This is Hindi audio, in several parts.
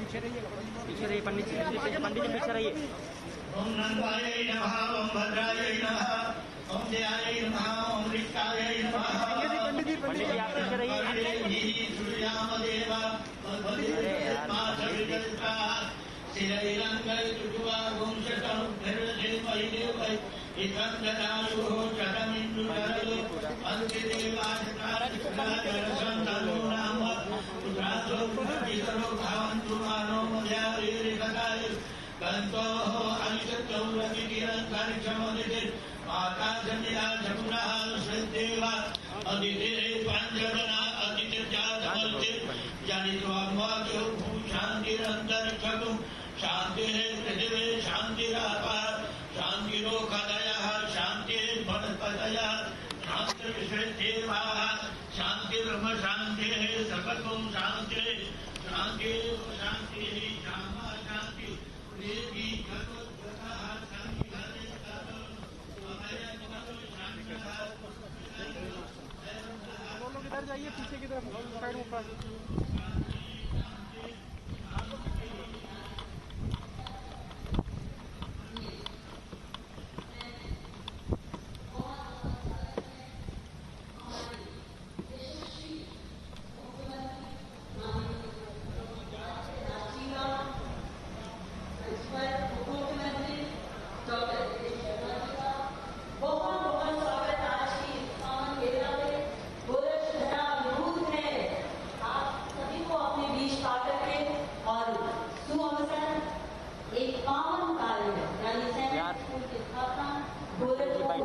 पीछे रहिए पंडित जी, पीछे रहिए। ओम नंदाय नमः, ओम भद्राय नमः, ओम जयाय नमः, ओम ऋष्टाय नमः। पंडित जी आप पीछे रहिए। सूर्यामदेव शिरैरंगै चुटुवा वंशकं निर्देवैदेवै इकन्दनायुः चरमिन्दुरलो अन्तिदेवाचकाचकाचरसन्तनो नाम पुत्रासो पुत्रपितरो भावन्तु मानो मध्यारीरिकताय कन्तोः अनिशतौरतिरङ्कर्षमदिते माता जनिला जमुनः श्रद्धेवा अदितिरे पाञ्जवना अदितिर्जातमल्ते जनित्वा मातु भूषान्तिरन्तरिक्षतु शांति पृथिवी शांतिराप शांतिरोखदयः शांतिर्वनस्पतयः शांतिर्विश्वेदेवाः शांतिर्ब्रह्म शांतिः सर्वत्वं शांतिः शांतिः शांतिः क्षमा शांति देवी गतोद्गतः इधर जाइए पीछे की तरफ साइड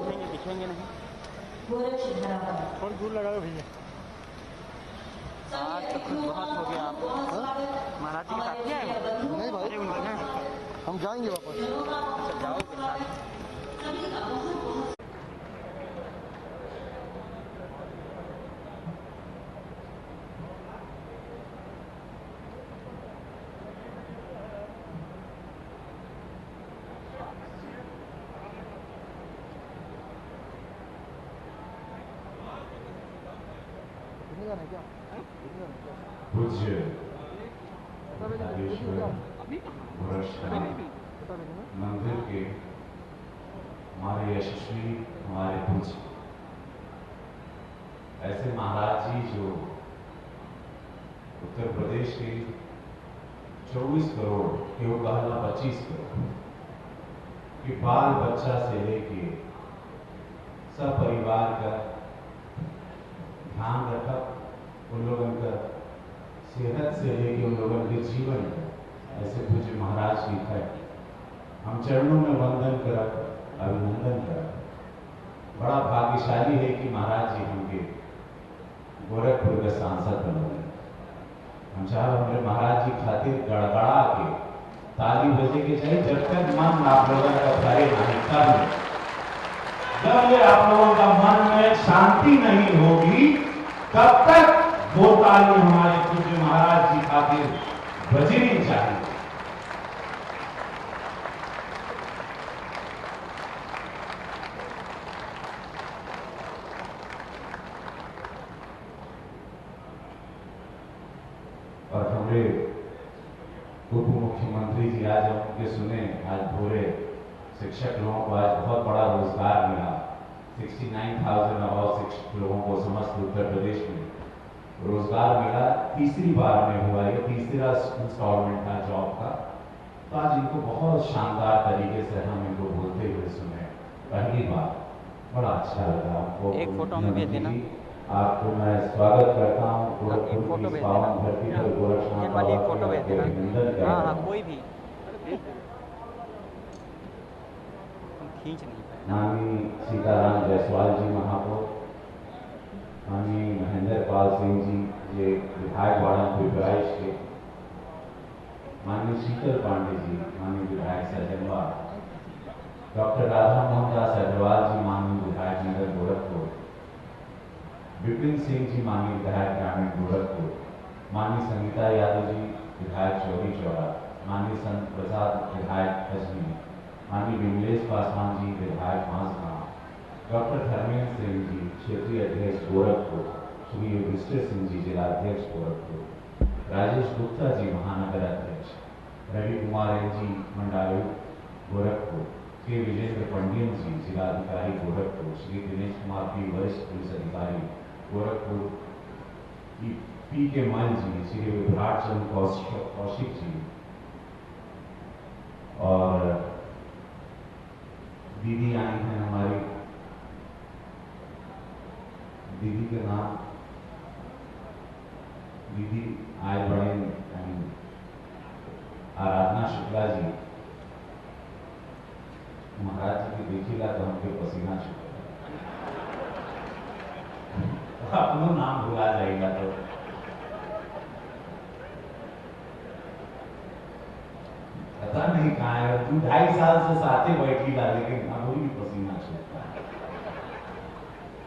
में दिखेंगे नहीं। बहुत दूर लगा भैया। आज तो खुद बहुत हो गया। आप महाराज जी के साथ क्या है? नहीं भाई हम जाएंगे वापस। अच्छा जाओ के साथ। पूज्य मंदिर के हमारे यशस्वी हमारे पूज्य ऐसे महाराज जी जो उत्तर प्रदेश के 24 करोड़ क्यों कहना 25 करोड़ कि बाल बच्चा से लेके सब परिवार का ध्यान रखा, उन लोगों का सेहत से लेके उन लोगों के जीवन ऐसे पूज्य महाराज जी है। हम चरणों में वंदन करा, अभिनंदन करा। बड़ा भाग्यशाली है कि महाराज जी हमके गोरखपुर के सांसद बने। हम चाहे हमारे महाराज जी खातिर गड़गड़ा के ताली बजे के चाहिए जब तक मन आप लोगों का भरे नहीं तब जब ये आप लोगों का मन में शांति नहीं होगी तब तक वो ताली हमारे पूज्य महाराज जी खातिर बजनी चाहिए। और हमारे उप मुख्यमंत्री जी आज हम उनके सुने, आज भोरे शिक्षक लोगों को आज बहुत बड़ा रोजगार मिला। 69,000 और शिक्षक लोगों को समस्त उत्तर प्रदेश में रोजगार मिला। तीसरी बार में हुआ, ये तीसरा इंस्टॉलमेंट था जॉब का। तो आज इनको बहुत शानदार तरीके से हम इनको बोलते हुए सुने, पहली बार बड़ा अच्छा लगा हमको। एक फोटो में भेज देना। आपको मैं स्वागत करता हूँ एक फोटो भेज देना। ये वाली एक फोटो भेज देना। हाँ हाँ कोई भी खींच नहीं पाए। माननीय सीताराम जायसवाल जी महापौर, माननीय महेंद्र पाल सिंह जी ये विधायक वाड़ा पिपराइश के, माननीय शीतल पांडे जी माननीय विधायक सजनवा, डॉक्टर राधा मोहन दास अग्रवाल जी माननीय विधायक नगर गोरखपुर, विपिन सिंह जी माननीय विधायक ग्रामीण गोरखपुर, माननीय संगीता यादव जी विधायक चौरी चौरा, माननीय संत प्रसाद विधायक अजमेर, माननीय विमलेश पासवान जी विधायक बांसगांव, डॉक्टर धर्मेंद्र सिंह जी क्षेत्रीय अध्यक्ष गोरखपुर, श्री युधिष्ठिर सिंह जी जिलाध्यक्ष गोरखपुर, राजेश गुप्ता जी महानगर अध्यक्ष, रवि कुमार एन जी मंडलायुक्त गोरखपुर, के विजेंद्र पंडियन जी जिलाधिकारी गोरखपुर, श्री दिनेश कुमार पी वरिष्ठ पुलिस अधिकारी गोरखपुर, पी के मान जी, श्री विभ्राट चंद्र कौशिक जी, और दीदी आई हैं हमारी, दीदी के नाम दीदी आए बड़े आराधना शुक्ला जी। महाराज जी की देखिएगा तो हमके पसीना छूटेगा, अपना नाम भुला जाएगा तो। पता नहीं कहाँ है तू, 2.5 साल से साथे बैठी ला, लेकिन अभी भी पसीना छूटता है,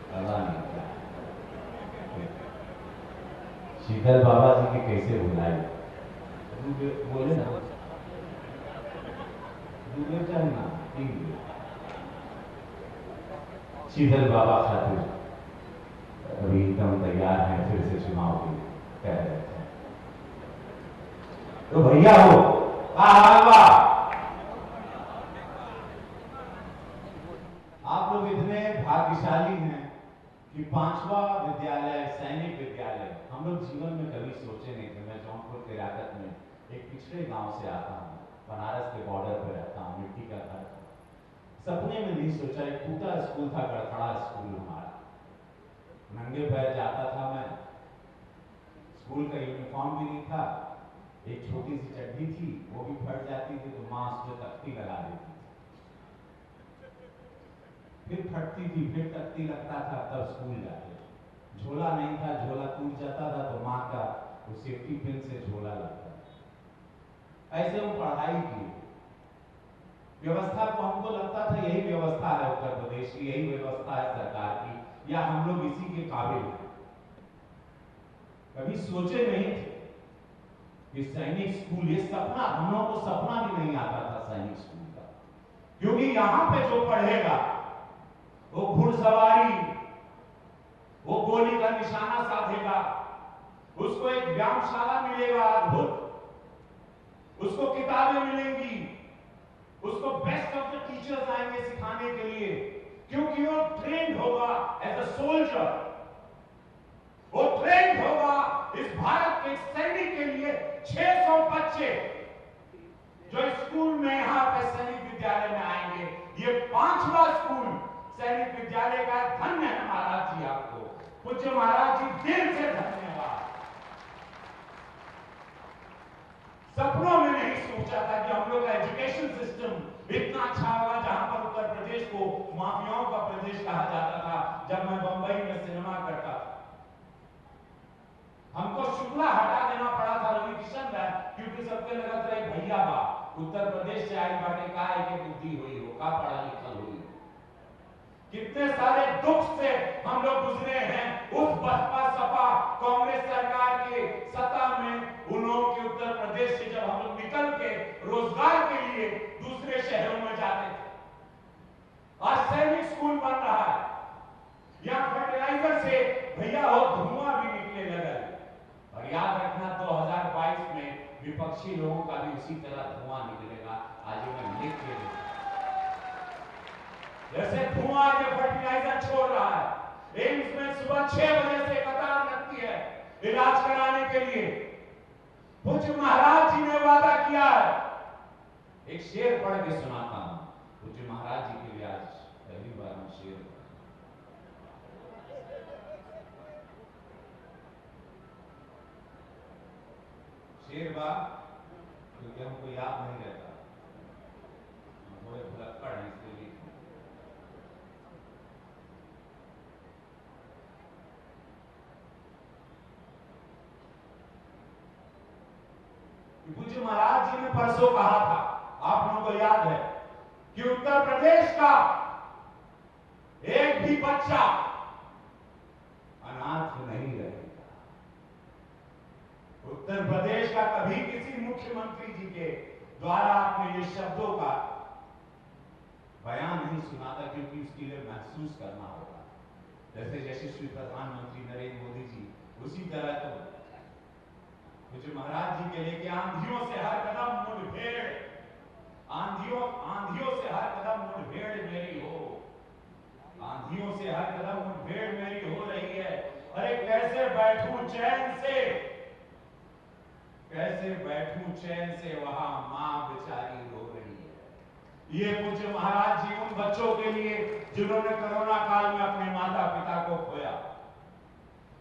पता नहीं क्या। शीतल बाबा जी के कैसे बुलाए, बोले ना दूर चलना, शीतल बाबा खातिर अभी एकदम तैयार हैं फिर से चुनाव के लिए, कह रहे थे तो भैया हो आप लोग इतने भाग्यशाली हैं कि 5वां विद्यालय, सैनिक विद्यालय, हम लोग जीवन में कभी सोचे नहीं थे। मैं जौनपुर के रागत में एक पिछड़े गांव से आता हूँ, बनारस के बॉर्डर पर रहता हूँ, मिट्टी का घर। सपने में नहीं सोचा, एक टूटा स्कूल था, गड़खड़ा स्कूल हमारा, नंगे पैर जाता था मैं, स्कूल का यूनिफॉर्म भी नहीं था, एक छोटी सी चड्डी थी, वो भी फट जाती थी तो माँ उस पर तख्ती लगा देती थी, फिर फटती थी, फिर तख्ती लगता था, तब स्कूल जाते। झोला नहीं था, झोला टूट जाता था तो माँ का वो सेफ्टी पिन से झोला लगता था। ऐसे हम पढ़ाई की व्यवस्था को हमको लगता था यही व्यवस्था है उत्तर प्रदेश की, यही व्यवस्था है सरकार की, या हम लोग इसी के काबिल हैं। कभी सोचे नहीं थे कि सैनिक स्कूल, ये सपना हम लोगों को सपना भी नहीं आता था सैनिक स्कूल का, क्योंकि यहां पे जो पढ़ेगा वो घुड़सवारी, वो गोली का निशाना साधेगा, उसको एक व्यायामशाला मिलेगा अद्भुत, उसको किताबें मिलेंगी, उसको बेस्ट ऑफ द टीचर्स आएंगे सिखाने के लिए, क्योंकि वो ट्रेंड होगा एज अ सोल्जर, वो ट्रेंड होगा इस भारत के सैनिक के लिए। 600 बच्चे जो स्कूल में यहां पे सैनिक विद्यालय में आएंगे, ये 5वां स्कूल सैनिक विद्यालय का। धन्य है महाराज जी, आपको पूज्य महाराज जी दिल से धन्यवाद। सपनों में नहीं सोचा था कि हम लोग का एजुकेशन सिस्टम इतना अच्छा होगा, जहां पर उत्तर प्रदेश को माफियाओं का प्रदेश कहा जाता था। जब मैं बंबई में सिनेमा करता था, हमको शुक्ला हटा देना पड़ा था रवि किशन का, क्योंकि सबके लगा था भैया बा उत्तर प्रदेश से आई बाटे का के बुद्धि हुई हो, का पढ़ा लिखा हुई हो। कितने सारे दुख से हम लोग गुजरे हैं उस बसपा सपा कांग्रेस सरकार के सत्ता में। उन लोगों के उत्तर प्रदेश से जब हम लोग निकल के रोजगार के लिए दूसरे शहरों में जाते थे, आज सैनिक स्कूल बन रहा है, यहां फर्टिलाइजर से भैया हो धुआं भी निकले लगा। और याद रखना 2022 में विपक्षी लोगों का भी उसी तरह धुआं निकलेगा। आज मैं लिख के जैसे धुआं के फर्टिलाइजर छोड़ रहा है, एम्स में सुबह 6 बजे से कतार लगती है इलाज कराने के लिए। पूज्य महाराज जी ने वादा किया है, एक शेर पढ़ के सुनाता हूं पूज्य महाराज जी के लिए। आज पहली बार हम शेर बात, क्योंकि हमको याद नहीं रहता, हम थोड़े भुलक्कड़ हैं इसलिए। पूज्य महाराज जी ने परसों कहा था, आप लोगों को याद है, कि उत्तर प्रदेश का एक भी बच्चा अनाथ नहीं रहेगा। उत्तर प्रदेश का कभी किसी मुख्यमंत्री जी के द्वारा आपने ये शब्दों का बयान नहीं सुना था, क्योंकि उसके लिए महसूस करना होगा। जैसे यशस्वी प्रधानमंत्री नरेंद्र मोदी जी, उसी तरह तो मुझे महाराज जी के लिए कि आंधियों से हर कदम मुठभेड़, आंधियों से हर कदम मुठभेड़ मेरी हो, आंधियों से हर कदम मुठभेड़ मेरी हो रही है। अरे कैसे बैठूं चैन से, कैसे बैठूं चैन से, वहां मां बेचारी रो रही है। ये पूज्य महाराज जी उन बच्चों के लिए जिन्होंने कोरोना काल में अपने माता पिता को खोया।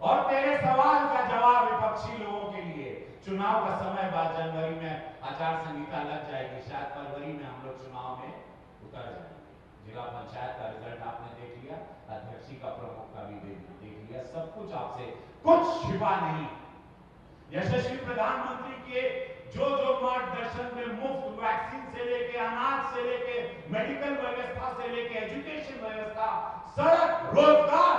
और तेरे सवाल का जवाब विपक्षी लोगों के लिए, चुनाव का समय बाद जनवरी में आचार संहिता लग जाएगी, शायद फरवरी में हम लोग चुनाव में उतर जाएंगे। जिला पंचायत का रिजल्ट आपने देख लिया, अध्यक्षी का प्रमुख का भी देख लिया, सब कुछ आपसे कुछ छिपा नहीं। यशस्वी प्रधानमंत्री के जो मार्गदर्शन में मुफ्त वैक्सीन अनाज से लेके मेडिकल व्यवस्था से लेके एजुकेशन व्यवस्था, सड़क, रोजगार।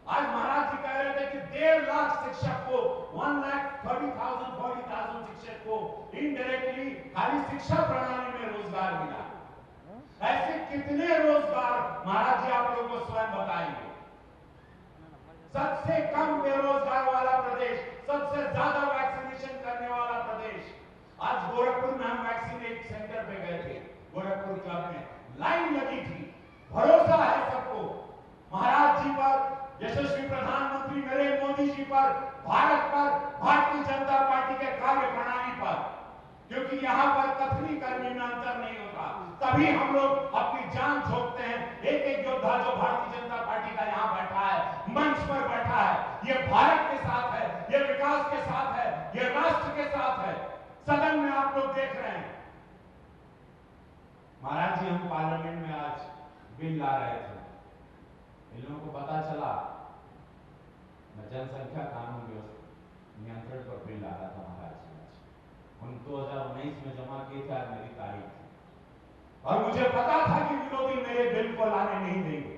आज महाराज जी कह रहे थे कि 1.5 लाख शिक्षक को 1,30,000 शिक्षक को इनडायरेक्टली खाली शिक्षा प्रणाली में रोजगार मिला। ऐसे कितने रोजगार महाराज जी आप लोगों को स्वयं बताएंगे। सबसे कम बेरोजगार वाला प्रदेश, सबसे ज्यादा वैक्सीनेशन करने वाला प्रदेश। आज गोरखपुर में हम वैक्सीन एक सेंटर पे गए थे, गोरखपुर क्लब में लाइन लगी थी। भरोसा है सबको महाराज जी पर, यशस्वी प्रधानमंत्री नरेंद्र मोदी जी पर, भारत पर, भारतीय जनता पार्टी के कार्य प्रणाली पर, क्योंकि यहां पर कथनी कर्मी में अंतर नहीं होता। तभी हम लोग अपनी जान झोंकते हैं। एक एक योद्धा जो भारतीय जनता पार्टी का यहां बैठा है, मंच पर बैठा है, ये भारत के साथ है, ये विकास के साथ है, ये राष्ट्र के साथ है। सदन में आप लोग देख रहे हैं महाराज जी, हम पार्लियामेंट में आज बिल ला रहे थे, इन लोगों को पता चला मैं जनसंख्या कानून नियंत्रण पर बिल ला रहा था महाराज जी। हम 2019 में जमा किए थे, आज मेरी तारीख थी और मुझे पता था कि विरोधी मेरे बिल को लाने नहीं देंगे।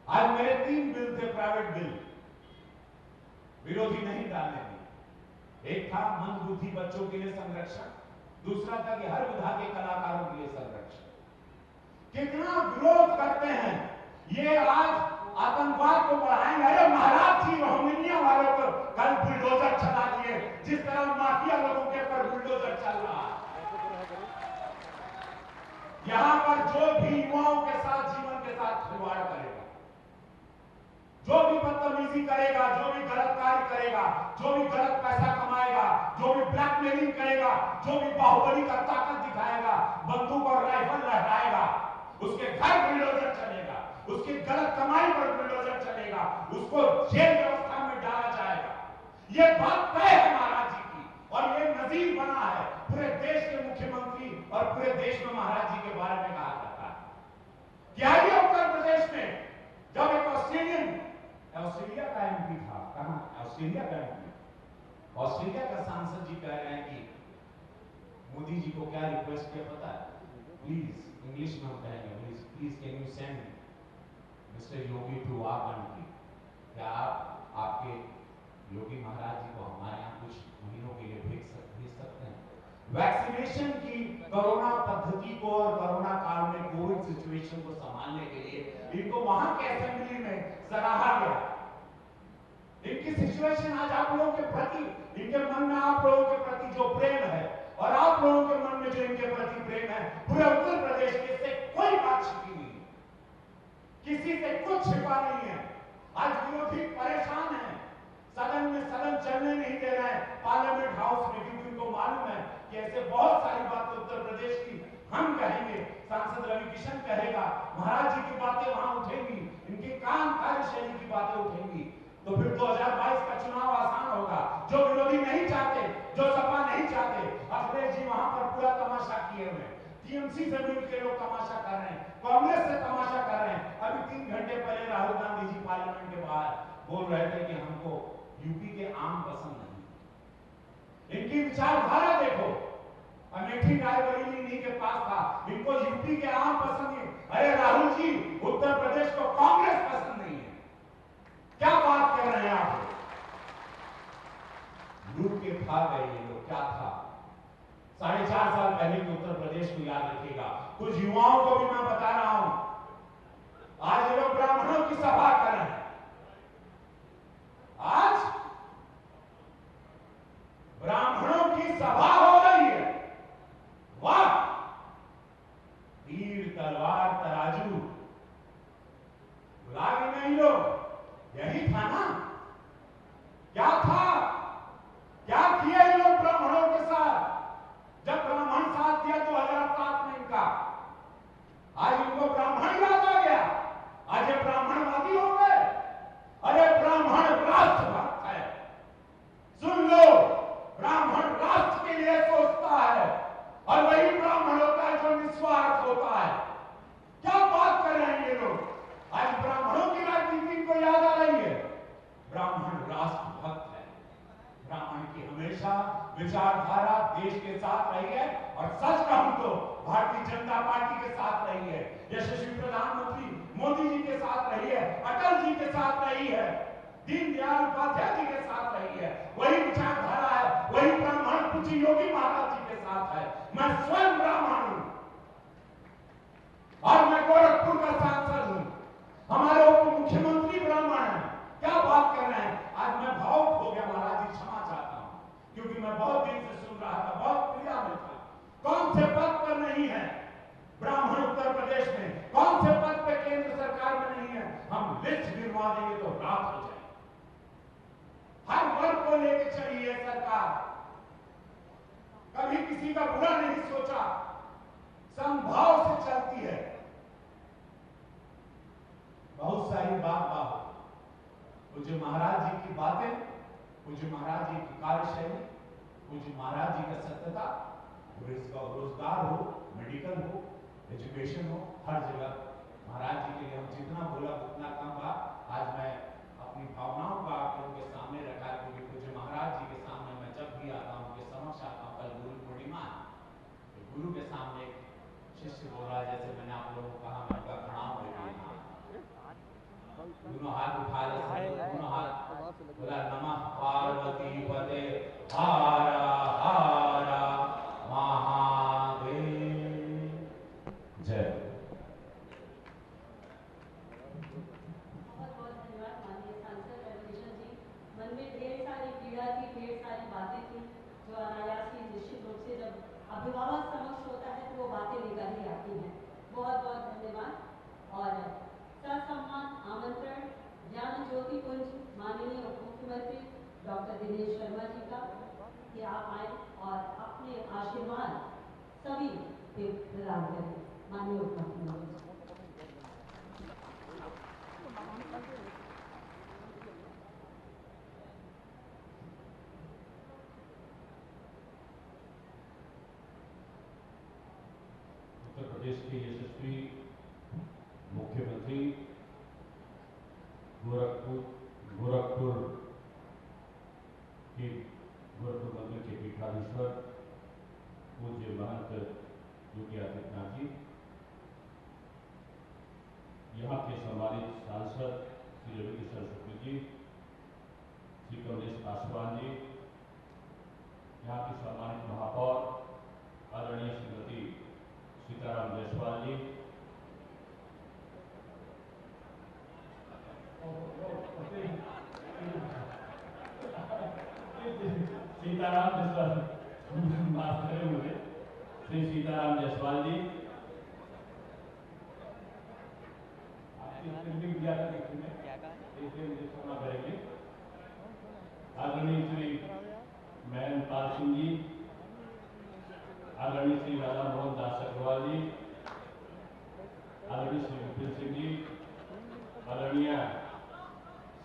आज मेरे 3 बिल थे, प्राइवेट बिल, विरोधी नहीं डालने दिए। एक था मंदबुद्धि बच्चों के लिए संरक्षण, दूसरा था कि हर विधा के कलाकारों के लिए संरक्षण। कितना विरोध करते हैं ये, आज आतंकवाद को बढ़ाएंगे। अरे महाराज जी, रोहिंग्या वालों को कल बुलडोजर चला दिए, जिस तरह माफिया लोगों के ऊपर बुलडोजर चल रहा है। यहां पर जो भी युवाओं के साथ, जीवन के साथ खिलवाड़ करेगा, जो भी बदतमीजी करेगा, जो भी गलत कार्य करेगा, जो भी गलत पैसा कमाएगा, जो भी ब्लैकमेलिंग करेगा, जो भी बाहुबली का ताकत दिखाएगा, बंदूक और राइफल लहराएगा, उसके घर बुलडोजर चलेगा, उसकी गलत कमाई पर बुलडोजर चलेगा, उसको जेल व्यवस्था में डाला जाएगा। ये बात तय है महाराज जी की, और ये नजीर बना है पूरे देश के मुख्यमंत्री और पूरे देश में महाराज जी के बारे में कहा जाता है। क्या ये उत्तर प्रदेश में जब एक ऑस्ट्रेलिया का एमपी था, कहां ऑस्ट्रेलिया का एमपी, ऑस्ट्रेलिया का सांसद जी कह रहे हैं कि मोदी जी को क्या रिक्वेस्ट किया पता है? प्लीज, इंग्लिश में हम कहेंगे, please can you send mister Yogi to our country. क्या आप आपके योगी महाराज जी को हमारे यहाँ कुछ महीनों के लिए भेज सकते हैं? वैक्सीनेशन की कोरोना पद्धति को और कोरोना काल में कोविड सिचुएशन को संभालने के लिए इनको वहां के असेंबली में सराहा गया। इनकी सिचुएशन आज आप लोगों के प्रति, इनके मन में आप लोगों के प्रति जो प्रेम है और आप लोगों के मन में जो इनके प्रति प्रेम है, पूरे उत्तर प्रदेश के से कोई बात छिपी नहीं, किसी से कुछ छिपा नहीं है। आज विरोधी परेशान है, सदन में सदन चलने नहीं दे रहे हैं, पार्लियामेंट हाउस में, क्योंकि उनको मालूम है कि ऐसे बहुत सारी बातें उत्तर प्रदेश की हम कहेंगे, सांसद रवि किशन कहेगा, महाराज जी की बातें वहां उठेंगी, इनकी काम कार्यशैली की बातें उठेंगी, तो फिर 2022 का चुनाव आसान होगा। जो विरोधी नहीं चाहते, जो सपा नहीं चाहते, अखिलेश जी वहां पर पूरा तमाशा किए हुए, टीएमसी से मिलकर लोग तमाशा कर रहे हैं, कांग्रेस से तमाशा कर रहे हैं। अभी 3 घंटे पहले राहुल गांधी जी पार्लियामेंट के बाहर बोल रहे थे कि हमको यूपी के आम पसंद नहीं। इनकी विचारधारा देखो, अमेठी रायबरेली इन्हीं के पास था, इनको यूपी के आम पसंद नहीं। अरे राहुल जी, उत्तर प्रदेश को कांग्रेस पसंद नहीं है, क्या बात कर रहे हैं आप? लूट के खा गए ये लोग। क्या था 4.5 साल पहले के उत्तर प्रदेश को याद रखिएगा। कुछ युवाओं को भी मैं बता रहा हूं, आज ये लोग ब्राह्मणों की सभा कर रहे हैं, आज ब्राह्मणों की सभा हो रही है। वाह, तीर तलवार तराजू भुला गए नहीं लोग, यही था ना? क्या था, क्या किया ये लोग ब्राह्मणों के साथ? जब ब्राह्मण साथ दिया 2007 में इनका, आज इनको ब्राह्मण याद आ गया, आज ये ब्राह्मणवादी हो गए। अरे ब्राह्मण राष्ट्रभक्त है, सुन लो, ब्राह्मण राष्ट्र के लिए सोचता है और वही ब्राह्मण होता है जो निस्वार्थ होता है। क्या बात कर रहे हैं ये लोग? आज ब्राह्मणों की राजनीति को याद आ रही है। ब्राह्मण राष्ट्रभक्त है, ब्राह्मण की हमेशा विचारधारा देश के साथ रही है और सच कहूं तो भारतीय जनता पार्टी के साथ रही है, यशस्वी प्रधानमंत्री मोदी जी के साथ रही है, अटल जी के साथ रही है, दीनदयाल उपाध्याय जी के साथ रही है। वही विचारधारा है, वही ब्राह्मण पूज्य योगी महाराज जी के साथ है। मैं स्वयं ब्राह्मण हूं और मैं गोरखपुर का सांसद हूं। हमारे उप मुख्यमंत्री ब्राह्मण हैं। क्या बात कर रहे हैं? आज मैं भावुक हो गया महाराज जी, क्षमा चाहता हूं, क्योंकि मैं बहुत दिन से सुन रहा था, बहुत पीड़ा में था। कौन से पद पर नहीं है ब्राह्मण उत्तर प्रदेश में? कौन से पद पे केंद्र सरकार में नहीं है? हम लिस्ट गिनवा देंगे तो रात हो जाए। हर वर्ग को लेकर चली है सरकार, कभी किसी का बुरा नहीं सोचा, समभाव से चलती है। बहुत सारी बात पूज्य महाराज जी की बातें, पूज्य महाराज जी की कार्यशैली, पूज्य महाराज जी का सत्यता, रोजगार हो, मेडिकल हो, एजुकेशन हो, हर जगह महाराज जी के लिए हम जितना बोला उतना कम बा। आज मैं अपनी भावनाओं का आप लोगों के सामने रखा, क्योंकि पूज्य महाराज जी के सामने मैं जब भी आता हूँ, उनके समक्ष आता हूँ। कल गुरु पूर्णिमा, तो गुरु के सामने शिष्य बोल रहा है, जैसे मैंने आप लोगों को कहा, मैं प्रणाम करके दोनों हाथ उठा ले, दोनों हाथ बोला, नमः पार्वती पते हर हर महादेव। जय। बहुत बहुत धन्यवाद माननीय सांसद रविकिशन जी। मन में ढेर सारी पीड़ा थी, ढेर सारी बातें थी, जो अनायास ही निश्चित रूप से जब अभिभावक समक्ष होता है तो वो बातें निकल ही आती हैं। बहुत बहुत धन्यवाद। और ससम्मान आमंत्रण ज्ञान ज्योति पुंज माननीय उप मुख्यमंत्री डॉक्टर दिनेश शर्मा जी का, कि आप आए और अपने आशीर्वाद सभी पे प्रदान करें। माननीय उप मुख्यमंत्री। उत्तर प्रदेश के यशस्वी मुख्यमंत्री, गोरखपुर मंदिर के पीठाधीश्वर पूज्य महंत योगी आदित्यनाथ जी, यहाँ के सम्मानित सांसद श्री रविकिशन शुक्ल जी, श्री कमलेश पासवान जी, यहाँ की सम्मानित महापौर आदरणीय श्रीमती सीताराम जायसवाल जी, श्री सीताराम जायसवाल जी, आदरणीय श्री महनपाल सिंह जी, आदरणीय श्री राधा मोहन दास अग्रवाल जी, आदरणीय श्री विपिन सिंह जी, आदरणीय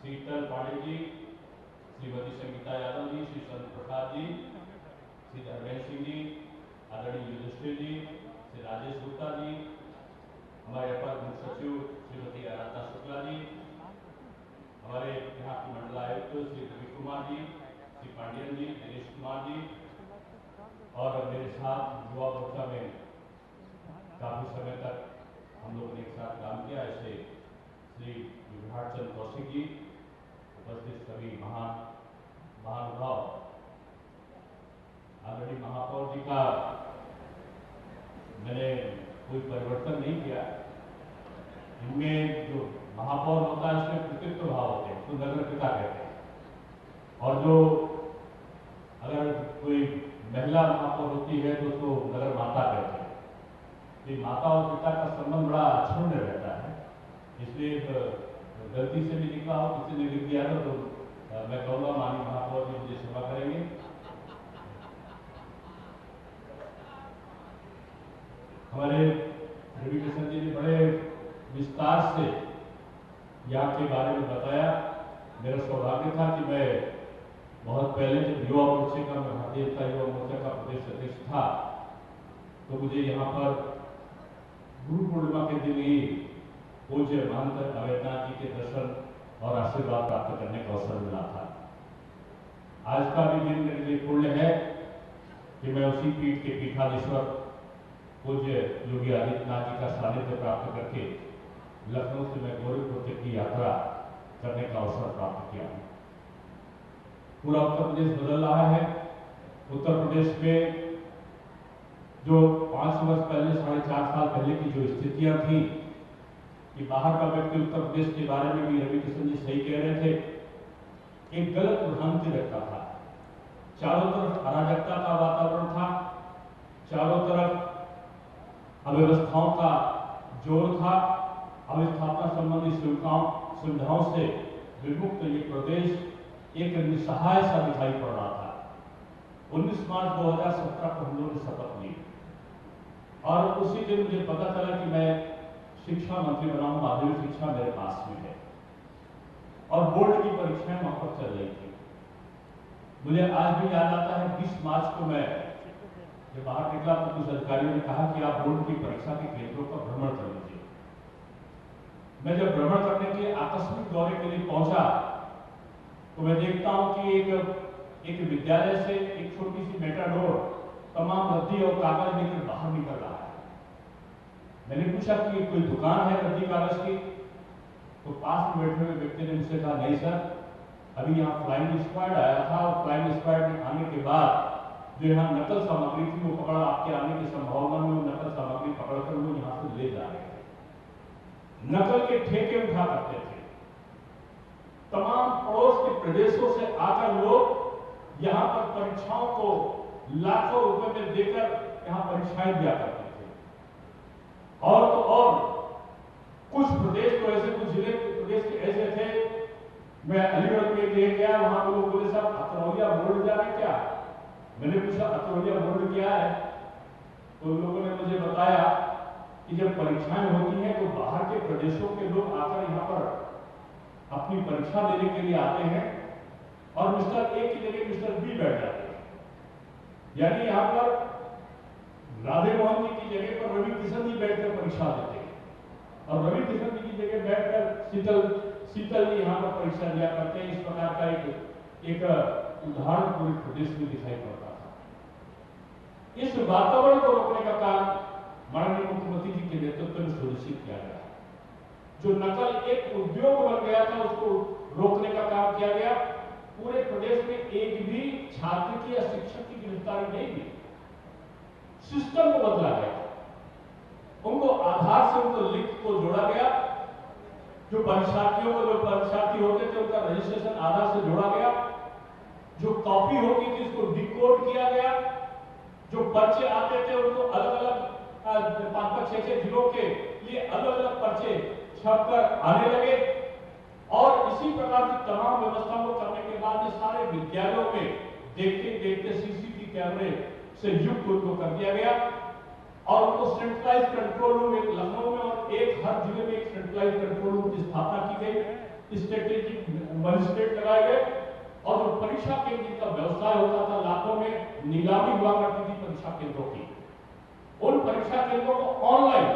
शीतल पांडे जी, श्रीमती संगीता यादव जी, श्री संत प्रसाद जी, श्री धर्मेंद्र सिंह जी, आदरणीय युधिष्ठिर जी, श्री राजेश गुप्ता जी, हमारे अपर मुख्य सचिव श्रीमती आराधना शुक्ला जी, हमारे यहाँ के मंडलायुक्त श्री रवि कुमार जी, श्री पांडियन जी, दिनेश कुमार जी, और मेरे साथ युवा मोर्चा में काफी समय तक हम लोगों ने एक साथ काम किया, ऐसे श्री विराट चंद्र कौशिक जी, उपस्थित सभी महानुभाव, आदरणीय महापौर जी का मैंने कोई परिवर्तन नहीं किया। इनमें जो महापौर होता है उसमें कृतित्व भाव होते हैं, तो नगर पिता कहते हैं, और जो अगर कोई महिला महापौर होती है तो उसको नगर माता कहते हैं। ये माता और पिता का संबंध बड़ा अक्षुण्ण रहता है, इसलिए गलती से भी निकला हो, किसी ने लिख दिया तो मैं कहूँगा माननीय महापौर जी मुझे क्षमा करेंगे। हमारे रविकिशन जी ने बड़े विस्तार से यहाँ के बारे में बताया। मेरा सौभाग्य था कि मैं बहुत पहले जब युवा मोर्चे का, मैं भारतीय जनता युवा मोर्चा का प्रदेश अध्यक्ष था, तो मुझे यहाँ पर गुरु पूर्णिमा के दिन ही पूज्य महंत अवैधनाथ जी के दर्शन और आशीर्वाद प्राप्त करने का अवसर मिला था। आज का भी दिन मेरे लिए पुण्य है कि मैं उसी पीठ के पीठाधीश्वर पूज्य योगी आदित्यनाथ जी का सानिध्य प्राप्त करके लखनऊ से मैं गोरखपुर तक की यात्रा करने का अवसर प्राप्त किया हूँ। पूरा उत्तर प्रदेश बदल रहा है। उत्तर प्रदेश में जो 5 वर्ष पहले, 4.5 साल पहले की जो स्थितियां थी कि बाहर का व्यक्ति उत्तर प्रदेश के बारे में भी रवि किशन जी सही कह रहे थे, एक गलत भ्रांति रखता था। चारों तरफ अराजकता का वातावरण था, चारों तरफ अव्यवस्थाओं का जोर था, अवस्थापना संबंधी सुविधाओं से विमुक्त ये प्रदेश एक निस्सहाय सा दिखाई पड़ रहा था। 19 मार्च 2017 को हम लोगों ने शपथ ली और उसी दिन मुझे पता चला कि मैं शिक्षा मंत्री बना हूं। माध्यमिक शिक्षा मेरे पास में है और बोर्ड की परीक्षाएं वहां पर चल रही थी। मुझे आज भी याद आता है 20 मार्च को मैं जब बाहर निकला तो कुछ अधिकारियों ने कहा कि आप बोर्ड की परीक्षा के केंद्रों पर भ्रमण कर लीजिए। मैं जब भ्रमण करने के आकस्मिक दौरे के लिए पहुंचा तो मैं देखता हूं कि एक विद्यालय से एक छोटी सी मेटाडोर तमाम रद्दी और कागज लेकर बाहर निकल रहा है। मैंने पूछा कि कोई दुकान है रद्दी कागज की? तो पास में बैठे हुए व्यक्ति ने मुझसे कहा, नहीं सर, अभी यहाँ फ्लाइंग स्क्वाड आया था और फ्लाइंग स्क्वाड में आने के बाद जो यहाँ नकल सामग्री थी वो पकड़, आपके आने की संभावना में वो नकल सामग्री पकड़कर वो यहाँ से ले जा रहे थे। नकल के ठेके उठा करते थे। तमाम पड़ोस के प्रदेशों से आकर लोग यहाँ पर परीक्षाओं को लाखों रुपए में देकर यहाँ परीक्षाएं दिया करते थे। और तो और कुछ प्रदेश तो ऐसे, कुछ जिले प्रदेश के ऐसे थे। मैं अलीगढ़ में ले गया, वहां पे लोग बोले साहब अतरौलिया बोर्ड जाने क्या? मैंने पूछा अतरौलिया बोर्ड क्या है? तो लोगों ने मुझे बताया कि जब परीक्षाएं होती हैं तो बाहर के प्रदेशों के लोग आकर यहाँ पर अपनी परीक्षा देने के लिए आते हैं और मिस्टर ए की जगह मिस्टर बी बैठ जाते हैं। यानी यहाँ पर राधे मोहन जी की जगह पर रवि किशन जी बैठकर परीक्षा देते हैं और रवि किशन जी की जगह बैठकर शीतल जी यहाँ पर परीक्षा दिया करते हैं। इस प्रकार का एक उदाहरण पूरे प्रदेश में दिखाई पड़ता था। इस वातावरण को रोकने का काम माननीय मुख्यमंत्री जी के नेतृत्व में सुनिश्चित किया गया। जो नकल एक उद्योग बन गया था उसको रोकने का काम किया गया। पूरे प्रदेश में एक भी छात्र की या शिक्षक की गिरफ्तारी नहीं हुई। सिस्टम को बदला गया, उनको आधार से उनको लिंक को जोड़ा गया। जो परीक्षार्थियों को, जो परीक्षार्थी होते थे उनका रजिस्ट्रेशन आधार से जोड़ा गया। जो कॉपी होती थी उसको डिकोड किया गया। जो पर्चे आते थे उनको अलग अलग 5-6 जिलों के लिए अलग अलग पर्चे छपकर आने लगे और इसी प्रकार की तमाम व्यवस्थाओं को करने के बाद में सारे विद्यालयों में देखते देखते सीसीटीवी कैमरे से युक्त उनको कर दिया गया और उनको सेंट्रलाइज कंट्रोल रूम एक लखनऊ में और एक हर जिले में एक सेंट्रलाइज कंट्रोल रूम की स्थापना की गई। स्ट्रेटेजिक मजिस्ट्रेट लगाए गए और जो परीक्षा केंद्र का व्यवसाय होता था, लाखों में नीलामी हुआ करती थी परीक्षा केंद्रों की। उन परीक्षा केंद्रों को ऑनलाइन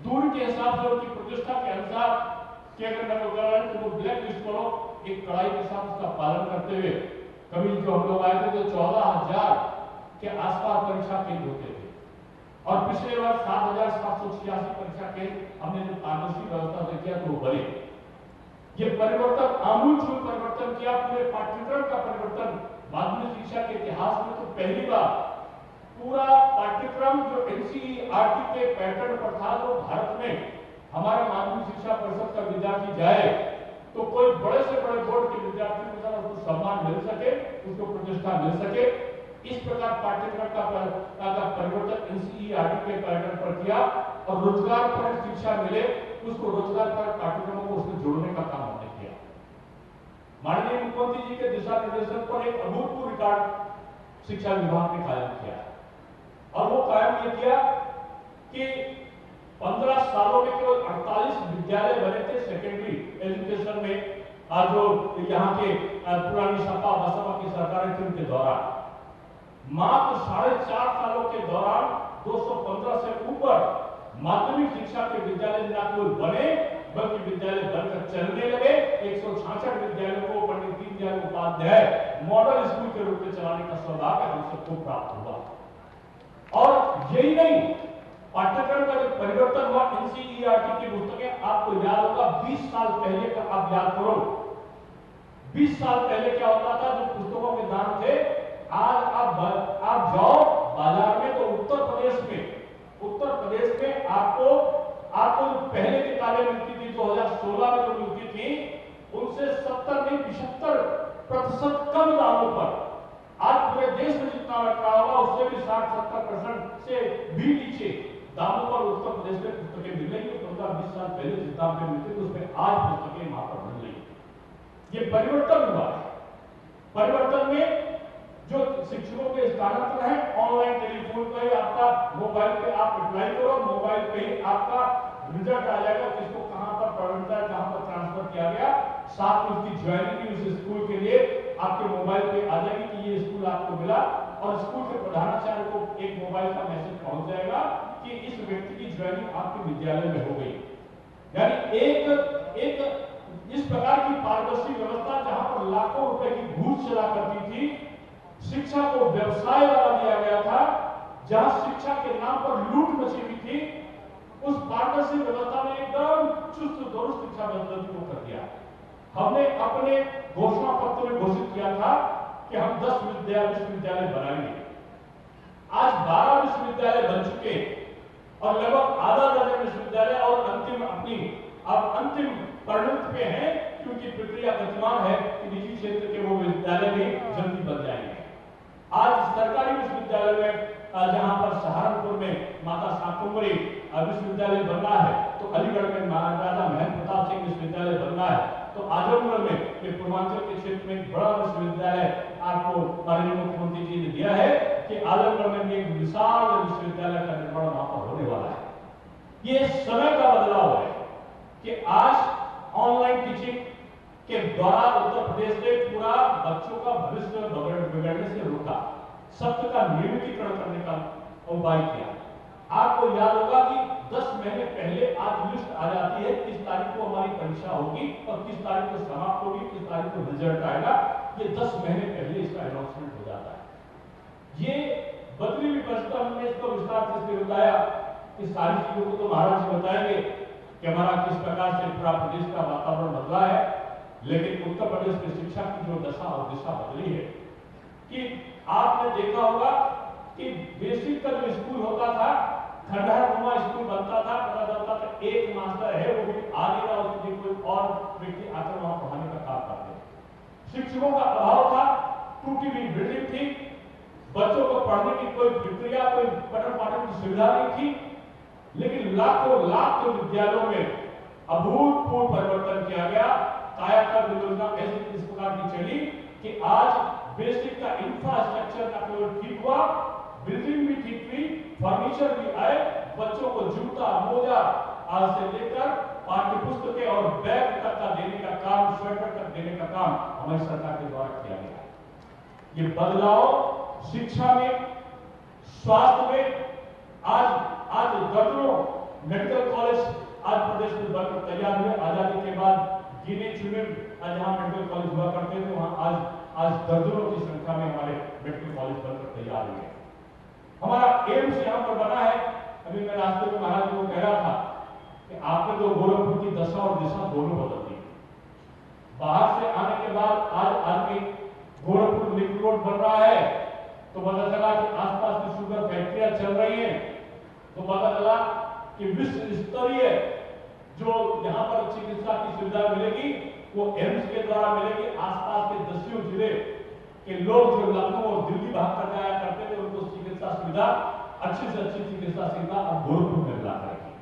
दूर के हिसाब से उनकी प्रतिष्ठा के अनुसार कि अगर मैं उदाहरण तो ब्लैक लिस्ट करो, एक कड़ाई के साथ उसका पालन करते हुए कभी जो हम लोग आए थे तो 14,000 के आसपास परीक्षा केंद्र होते थे और पिछले वर्ष 7,786 परीक्षा केंद्र हमने जो पारदर्शी व्यवस्था से किया तो वो बने। ये परिवर्तन, आमूलचूल परिवर्तन किया। पूरे पाठ्यक्रम का परिवर्तन माध्यमिक शिक्षा के इतिहास में तो पहली बार पूरा पाठ्यक्रम जो एनसीईआरटी के पैटर्न पर था, जो भारत में हमारा माध्यमिक शिक्षा परिषद का विद्यार्थी जाए तो कोई बड़े से बड़े बोर्ड के विद्यार्थी को उसको सम्मान मिल सके, उसको प्रतिष्ठा मिल सके। इस प्रकार पाठ्यक्रम का परिवर्तन एनसीईआरटी के पैटर्न पर किया और रोजगार पर शिक्षा मिले, उसको रोजगार पर पाठ्यक्रमों को उसमें जोड़ने का काम हमने किया। माननीय मुख्यमंत्री जी के दिशा निर्देशन पर एक अभूतपूर्व रिकॉर्ड शिक्षा विभाग ने कायम किया और वो कायम ये किया कि 15 सालों में केवल 48 विद्यालय बने थे सेकेंडरी एजुकेशन में। जो यहाँ के पुरानी सपा बसपा की सरकारें थी उनके दौरान मात्र 4.5 सालों के दौरान 215 से ऊपर माध्यमिक शिक्षा के विद्यालय न केवल बने बल्कि विद्यालय बनकर चलने लगे। 166 विद्यालयों को पंडित दीनदयाल उपाध्याय मॉडल स्कूल के रूप में चलाने का सौभाग्य हम सबको प्राप्त हुआ। और यही नहीं, पाठ्यक्रम का जो परिवर्तन हुआ, एनसीईआरटी की पुस्तकें आपको याद होगा 20 साल पहले का आप याद करो, 20 साल पहले क्या होता था, जो पुस्तकों के दाम थे, आज आप जाओ बाजार में तो उत्तर प्रदेश में आपको जो पहले किताबें मिलती थी 2016 में जो मिलती थी, उनसे 70 नहीं 75% कम दामों पर आज पूरे देश में जितना रखा होगा उससे भी 60-70% से भी नीचे दामों पर उत्तर प्रदेश में पुस्तकें मिल रही है। 15-20 साल पहले जिस दाम पे मिलते थे उसमें आज पुस्तकें वहां पर मिल रही है। ये परिवर्तन हुआ है। परिवर्तन में जो शिक्षकों के स्थानांतरण है, ऑनलाइन टेलीफोन पे ही आपका मोबाइल पे आप अप्लाई करो, मोबाइल पे ही आपका रिजल्ट आ जाएगा, किसको कहां पर प्रवृत्ता है, कहां पर ट्रांसफर किया गया, साथ में उसकी ज्वाइनिंग भी उस स्कूल के लिए आपके मोबाइल पे आ जाएगी कि ये स्कूल आपको मिला, और स्कूल के प्रधानाचार्य को एक मोबाइल का मैसेज पहुंच जाएगा कि इस व्यक्ति की ज्वाइनिंग आपके विद्यालय में हो गई। यानी एक इस प्रकार की पारदर्शी व्यवस्था, जहां पर लाखों रुपए की घूस चला करती थी, शिक्षा को व्यवसाय बना दिया गया था, जहां शिक्षा के नाम पर लूट मची हुई थी, उस पारदर्शी व्यवस्था में एकदम चुस्त दुरुस्त शिक्षा पद्धति को कर दिया। हमने अपने घोषणा पत्र में घोषित किया था कि हम 10 विश्वविद्यालय बनाएंगे। आज 12 विश्वविद्यालय बन चुके और लगभग आधा दर्जन विश्वविद्यालय और अंतिम परिणत पे हैं, क्योंकि प्रक्रिया गतिमान है कि निजी क्षेत्र के वो विद्यालय भी जल्दी बन जाएंगे। आज सरकारी विश्वविद्यालय में जहां पर सहारनपुर में माता शाकुंभरी विश्वविद्यालय बनना है, तो अलीगढ़ में महाराजा महेंद्र प्रताप सिंह विश्वविद्यालय बनना है, तो आजमगढ़ में पूर्वांचल के क्षेत्र में एक बड़ा विश्वविद्यालय आपको माननीय मुख्यमंत्री जी ने दिया है कि आजमगढ़ में भी एक विशाल विश्वविद्यालय का निर्माण वहां पर होने वाला है। ये समय का बदलाव है कि आज ऑनलाइन टीचिंग के द्वारा उत्तर प्रदेश ने पूरा बच्चों का भविष्य बिगड़ने से रोका, सत्य का नियमितीकरण करने का उपाय किया। आपको याद होगा कि 10 महीने पहले आज लिस्ट आ जाती है, किस तारीख को हमारी परीक्षा होगी और किस तारीख को समाप्त होगी, किस तारीख को रिजल्ट आएगा, ये 10 महीने पहले इसका अनाउंसमेंट हो जाता है। ये बदली हुई परिस्थिति, हमने इसको विस्तार से इसलिए बताया कि सारी चीजों को तो महाराज जी बताएंगे कि हमारा किस प्रकार से पूरा प्रदेश का वातावरण बदला है, लेकिन उत्तर प्रदेश की शिक्षा की जो दशा और दिशा बदली है कि आपने देखा होगा कि बेसिक का जो स्कूल होता था, खंडहरनुमा स्कूल बनता था, पता चलता था एक मास्टर है, वो भी आ नहीं रहा, उसके लिए कोई और व्यक्ति आकर वहां पढ़ाने का काम करते हैं। शिक्षकों का अभाव था, टूटी हुई बिल्डिंग थी, बच्चों को पढ़ने की कोई प्रक्रिया, कोई पठन पाठन की सुविधा नहीं थी, लेकिन लाखों लाख विद्यालयों में अभूतपूर्व परिवर्तन किया गया। कायाकल्प योजना ऐसी इस प्रकार की चली कि आज बेसिक का इंफ्रास्ट्रक्चर का केवल ठीक हुआ, बिल्डिंग भी ठीक हुई, फर्नीचर भी आए, बच्चों को जूता मोजा आज से लेकर पाठ्य पुस्तकें और बैग तक का देने का काम, स्वेटर तक देने का काम हमारी सरकार के द्वारा किया गया। ये बदलाव शिक्षा में, स्वास्थ्य में, आज दर्जनों मेडिकल कॉलेज आज प्रदेश में बनकर तैयार हुए। आजादी के बाद गिने चुने जहां मेडिकल कॉलेज हुआ करते थे, वहां आज दर्जनों की संख्या में हमारे मेडिकल कॉलेज बनकर तैयार हुए। हमारा एम्स यहां पर बना है। अभी मैं रास्ते में महाराज को कह रहा था कि आपने तो गोरखपुर की दशा और दिशा दोनों बदल दी। बाहर से आने के बाद आज आदमी गोरखपुर लिंक रोड बन रहा है, तो पता चला कि आसपास की शुगर फैक्ट्रियां चल रही हैं, तो पता चला कि विश्व स्तरीय जो यहाँ पर चिकित्सा की सुविधा मिलेगी वो एम्स के द्वारा मिलेगी। आसपास के 10 जिले के लोग जो लखनऊ और दिल्ली भाग जाया करते थे, उनको चिकित्सा सुविधा, अच्छी से अच्छी चिकित्सा सुविधा अब गोरखपुर में मिला करेगी।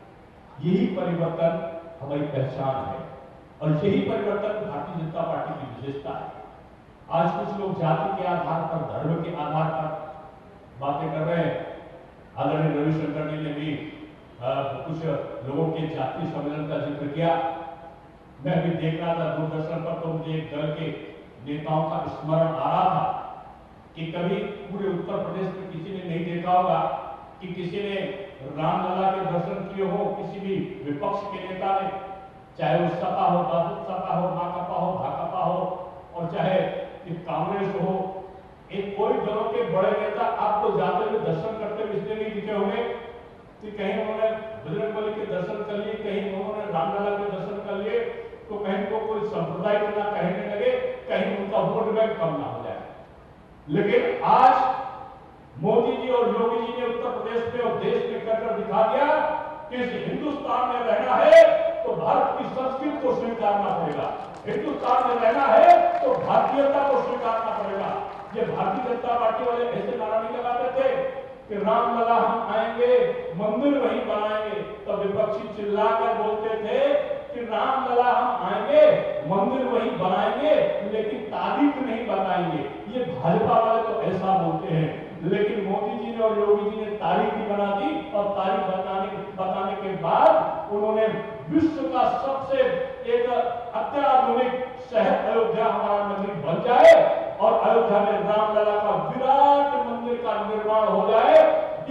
यही परिवर्तन हमारी पहचान है और यही परिवर्तन भारतीय जनता पार्टी की विशेषता है। आज कुछ लोग जाति के आधार पर, धर्म के आधार पर बातें कर रहे हैं। आदरणीय रविशंकर जी ने भी कुछ लोगों के जातीय सम्मेलन का जिक्र किया। मैं भी देख रहा था दूरदर्शन पर, तो मुझे एक दल के नेताओं का स्मरण आ रहा था कि कभी पूरे उत्तर प्रदेश में किसी ने नहीं देखा होगा कि किसी ने रामलला के दर्शन किए हो, किसी भी विपक्ष के नेता ने, चाहे वो सपा हो, बासुत सपा हो, माकपा हो, भाकपा हो, और चाहे कि कांग्रेस हो, एक कोई दलों के बड़े नेता आपको जाते हुए दर्शन करते हुए इसलिए नहीं दिखे होंगे कि कहीं उन्होंने बजरंगबली के दर्शन कर लिए, कहीं उन्होंने रामलला के दर्शन कर लिए, तो कहीं को कोई सांप्रदायिक ना कहने लगे, कहीं उनका वोट बैंक कम ना हो जाए। लेकिन आज मोदी जी और योगी जी ने उत्तर प्रदेश में और देश में कर दिखा दिया कि इस हिंदुस्तान में रहना है तो भारत की संस्कृति को स्वीकारना पड़ेगा, हिंदुस्तान में रहना है तो भारतीयता को स्वीकारना पड़ेगा। ये भारतीय जनता पार्टी वाले ऐसे नारा नहीं लगाते थे कि रामलला हम आएंगे, मंदिर वहीं बनाएंगे, तो विपक्षी चिल्लाकर बोलते थे कि रामलला हम आएंगे, मंदिर वहीं बनाएंगे, लेकिन तारीख नहीं बताएंगे। ये भाजपा वाले तो ऐसा बोलते हैं, लेकिन मोदी जी ने और योगी जी ने तारीख ही बना दी और तारीख बताने के बाद उन्होंने विश्व का सबसे एक अत्याधुनिक शहर अयोध्या हमारा नगरी बन जाए और अयोध्या में रामलला का विराट मंदिर का निर्माण हो जाए।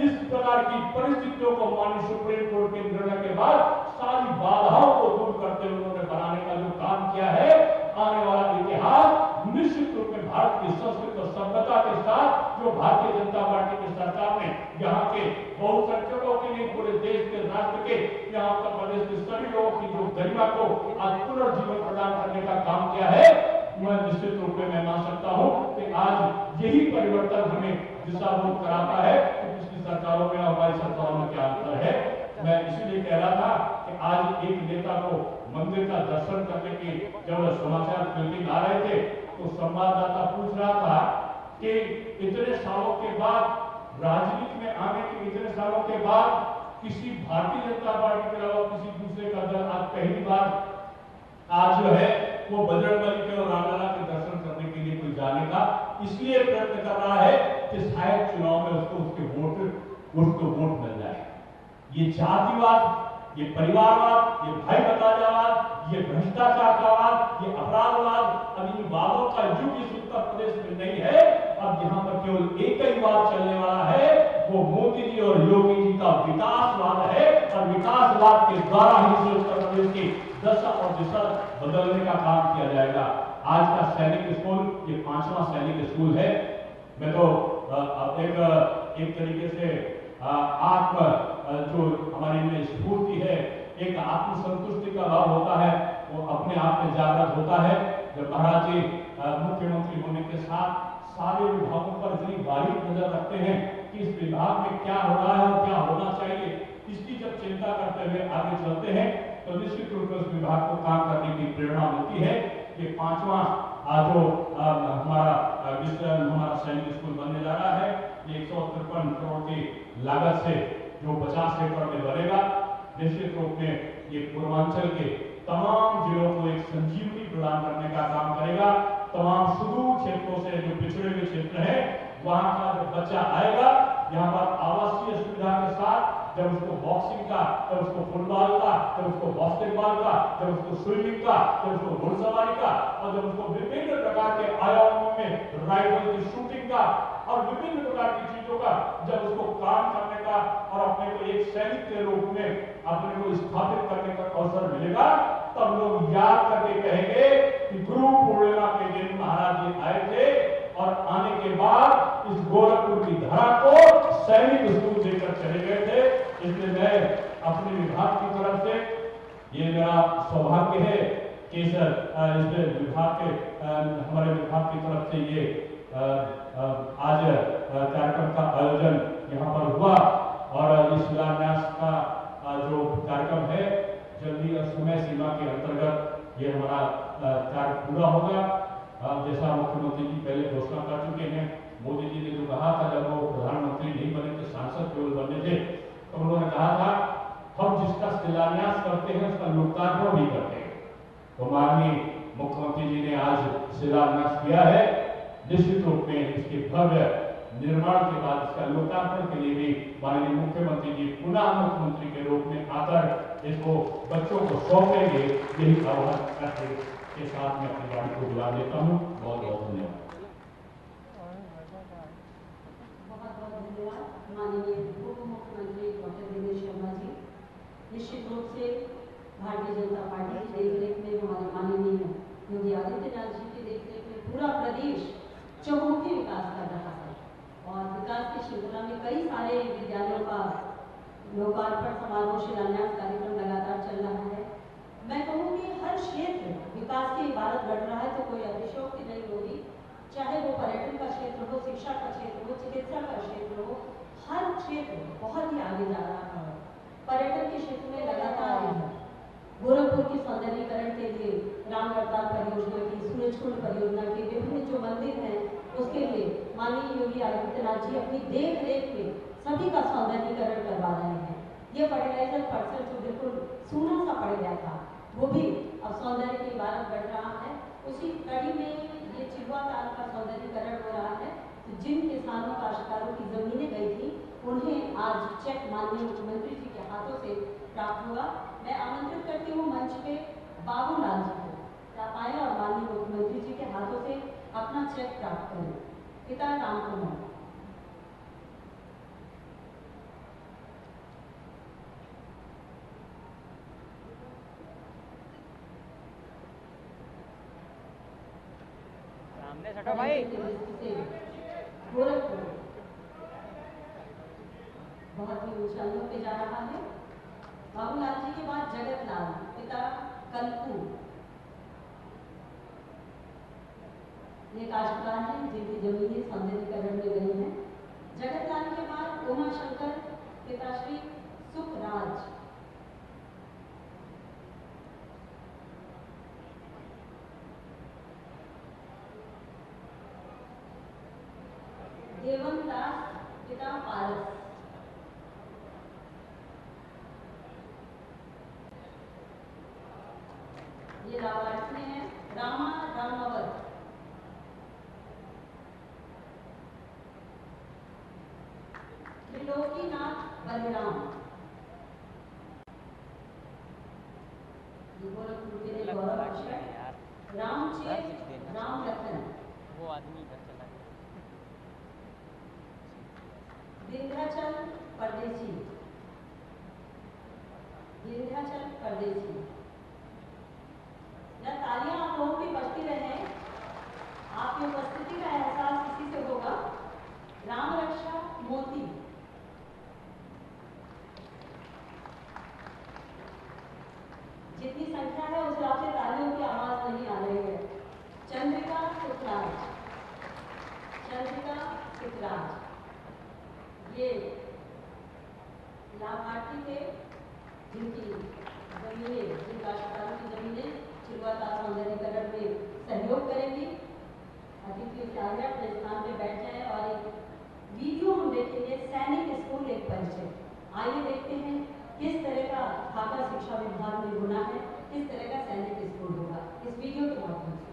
इस प्रकार की परिस्थितियों को माननीय सुप्रीम कोर्ट के निर्णय के बाद सारी बाधाओं को दूर करते हुए उन्होंने बनाने का जो काम किया है, आने वाला इतिहास निश्चित रूप में भारत की संस्कृति और सभ्यता के साथ जो भारतीय जनता पार्टी की सरकार ने यहाँ के बहुसंख्यकों के लिए पूरे देश के राष्ट्र के यहाँ उत्तर प्रदेश के सभी लोगों की जो गरिमा को आज पुनर्जीवन प्रदान करने का काम किया है, मैं निश्चित रूप में मैं मान सकता हूं कि आज यही परिवर्तन हमें दिशाबोध कराता है कि पिछली सरकारों में हमारी सरकारों में क्या अंतर है। मैं इसीलिए कह रहा था कि आज एक नेता को मंदिर का दर्शन करने की जब समाचार बुलेटिन आ रहे थे तो संवाददाता पूछ रहा था कि इतने सालों के बाद राजनीति में आने के इतने सालों के बाद किसी भारतीय जनता पार्टी के अलावा किसी दूसरे का दल आज पहली बार आज जो है वो बजरंगबली के और रामलला के दर्शन करने के लिए कोई जाने का इसलिए प्रयत्न कर रहा है कि शायद चुनाव में उसको वोट मिल जाए। ये जातिवाद, ये परिवारवाद, ये भाई भतीजावाद, ये भ्रष्टाचार का वाद, ये अपराधवाद, अब इन वादों का युग इस उत्तर प्रदेश में नहीं है। अब यहाँ पर केवल एक ही वाद चलने वाला है, वो मोदी जी और योगी जी का विकासवाद है और विकासवाद के द्वारा ही इस उत्तर प्रदेश की दशा और दिशा बदलने का काम किया जाएगा। आज का सैनिक स्कूल ये 5वां सैनिक स्कूल है। मैं तो एक तरीके से आत्म जो हमारी में स्फूर्ति है, एक आत्मसंतुष्टि का भाव होता है, वो अपने आप में जागृत होता है जब महाराज जी मुख्यमंत्री होने के साथ सारे विभागों पर इतनी बारीक नजर रखते हैं कि इस विभाग में क्या हो रहा है और क्या होना चाहिए, इसकी जब चिंता करते हुए आगे चलते हैं तो निश्चित रूप से उस विभाग को काम करने की प्रेरणा मिलती है। ये 5वां जो हमारा सैनिक स्कूल बनने जा रहा है, ये 153 करोड़ की लागत से जो 50 एकड़ में बनेगा, निश्चित रूप में ये पूर्वांचल के तमाम जिलों को एक संजीवनी प्रदान करने का काम करेगा। तमाम सुदूर क्षेत्रों से जो पिछड़े हुए क्षेत्र हैं वहां का जो बच्चा आएगा, यहाँ पर आवासीय सुविधा के साथ जब उसको बॉक्सिंग का, जब उसको फुटबॉल का, जब उसको बास्केटबॉल का, जब उसको स्विमिंग का, जब उसको घुड़सवारी का और जब उसको विभिन्न प्रकार के आयामों में राइफल की शूटिंग का और विभिन्न प्रकार की चीजों का जब उसको काम करने का और अपने को एक सैनिक के रूप में अपने को स्थापित करने का अवसर मिलेगा, तब लोग याद करके कहेंगे कि गुरु पूर्णिमा के दिन महाराज जी आए थे और आने के बाद इस गोरखपुर की धरा को सैनिक स्कूल देकर चले गए थे। इसलिए मैं अपने विभाग की तरफ से, ये मेरा सौभाग्य है कि इस विभाग के हमारे विभाग की तरफ से ये आज कार्यक्रम का आयोजन यहाँ पर हुआ और इस शिलान्यास का जो कार्यक्रम है जल्दी और समय सीमा के अंतर्गत ये हमारा कार्य पूरा होगा। जैसा मुख्यमंत्री जी पहले घोषणा कर चुके हैं, मोदी जी ने जो कहा था जब वो प्रधानमंत्री नहीं बने थे, सांसद केवल बने थे, तो उन्होंने कहा था हम जिसका शिलान्यास करते हैं उसका लोकार्पण भी करते हैं। तो माननीय मुख्यमंत्री जी ने आज शिलान्यास किया है। निश्चित रूप में इसके भव्य निर्माण के बाद इसका लोकार्पण के लिए भी माननीय मुख्यमंत्री जी पुनः मुख्यमंत्री के रूप में आकर इसको बच्चों को सौंपेंगे, यही आह्वान करके के साथ मैं अपनी गाड़ी को बुला देता हूँ। बहुत बहुत धन्यवाद। बहुत बहुत धन्यवाद माननीय उप मुख्यमंत्री डॉक्टर दिनेश शर्मा जी। निश्चित रूप से भारतीय जनता पार्टी की देखरेख में हमारे माननीय योगी आदित्यनाथ जी की देखरेख में लोकार्पण समारोह शिलान्यास कार्यक्रम लगातार चल रहा है। मैं कहूँगी हर क्षेत्र विकास की इबारत बढ़ रहा है तो कोई अतिशयोक्ति नहीं होगी, चाहे वो पर्यटन का क्षेत्र हो, शिक्षा का क्षेत्र हो, चिकित्सा का क्षेत्र हो, हर क्षेत्र बहुत ही आगे जा रहा है। पर्यटन के क्षेत्र में लगातार गोरखपुर की सौंदर्यीकरण के लिए रामगढ़ताल परियोजना की, सूरजकुंड परियोजना के विभिन्न जो मंदिर हैं उसके लिए माननीय योगी आदित्यनाथ जी अपनी देख रेख में सभी का सौंदर्यीकरण करवा रहे हैं। ये फर्टिलाइजर पर्सन जो बिल्कुल सूना सा पड़ गया था वो भी अब सौंदर्य की इबारत बढ़ रहा है। उसी कड़ी में ये चिल्वा ताल का सौंदर्यीकरण हो रहा है। तो जिन किसानों काश्तकारों की जमीनें गई थी उन्हें आज चेक माननीय मुख्यमंत्री जी के हाथों से प्राप्त हुआ। मैं आमंत्रित करती हूँ मंच पे बाबूलाल जी को आप आए और माननीय मुख्यमंत्री जी के हाथों से अपना चेक प्राप्त करें। पिता राम कुमार। सामने सटो भाई। गोरखपुर बहुत ही ऊंचाइयों पे जा रहा है। बाबूलाल जी के बाद जगत लाल, पिता कल्पू। ये काश्तकार हैं जिनकी जमीनें सौंदर्यीकरण में गई हैं। जगत लाल के बाद उमा शंकर, पिताश्री सुखराज। देवन दास, पिता पारस। ये लाभार्थी हैं रामा रामावत। त्रिलोकीनाथ बलिराम। गोरखपुर के लिए गौरव अक्षर। रामचेत राम रतन। वो आदमी इधर चला गया। विंध्याचल परदेसी। विंध्याचल परदेसी। या तालियां आप लोगों की बजती रहे, आपकी उपस्थिति का एहसास इसी से होगा। राम रक्षा मोती। जितनी संख्या है उस हिसाब से तालियों की आवाज नहीं आ रही है। चंद्रिका सुखराज। चंद्रिका सुखराज ये लाभार्थी थे जिनकी जमीनें, जिन काश्तकारों की जमीनें चिल्वा ताल सौंदर्यीकरण में सहयोग करेंगी। अतिथियों से आगे अपने स्थान पे बैठ जाए और एक वीडियो हम देखेंगे सैनिक स्कूल एक परिचय। आइए देखते हैं किस तरह का खाका शिक्षा विभाग में गुना है, किस तरह का सैनिक स्कूल होगा इस वीडियो के माध्यम से।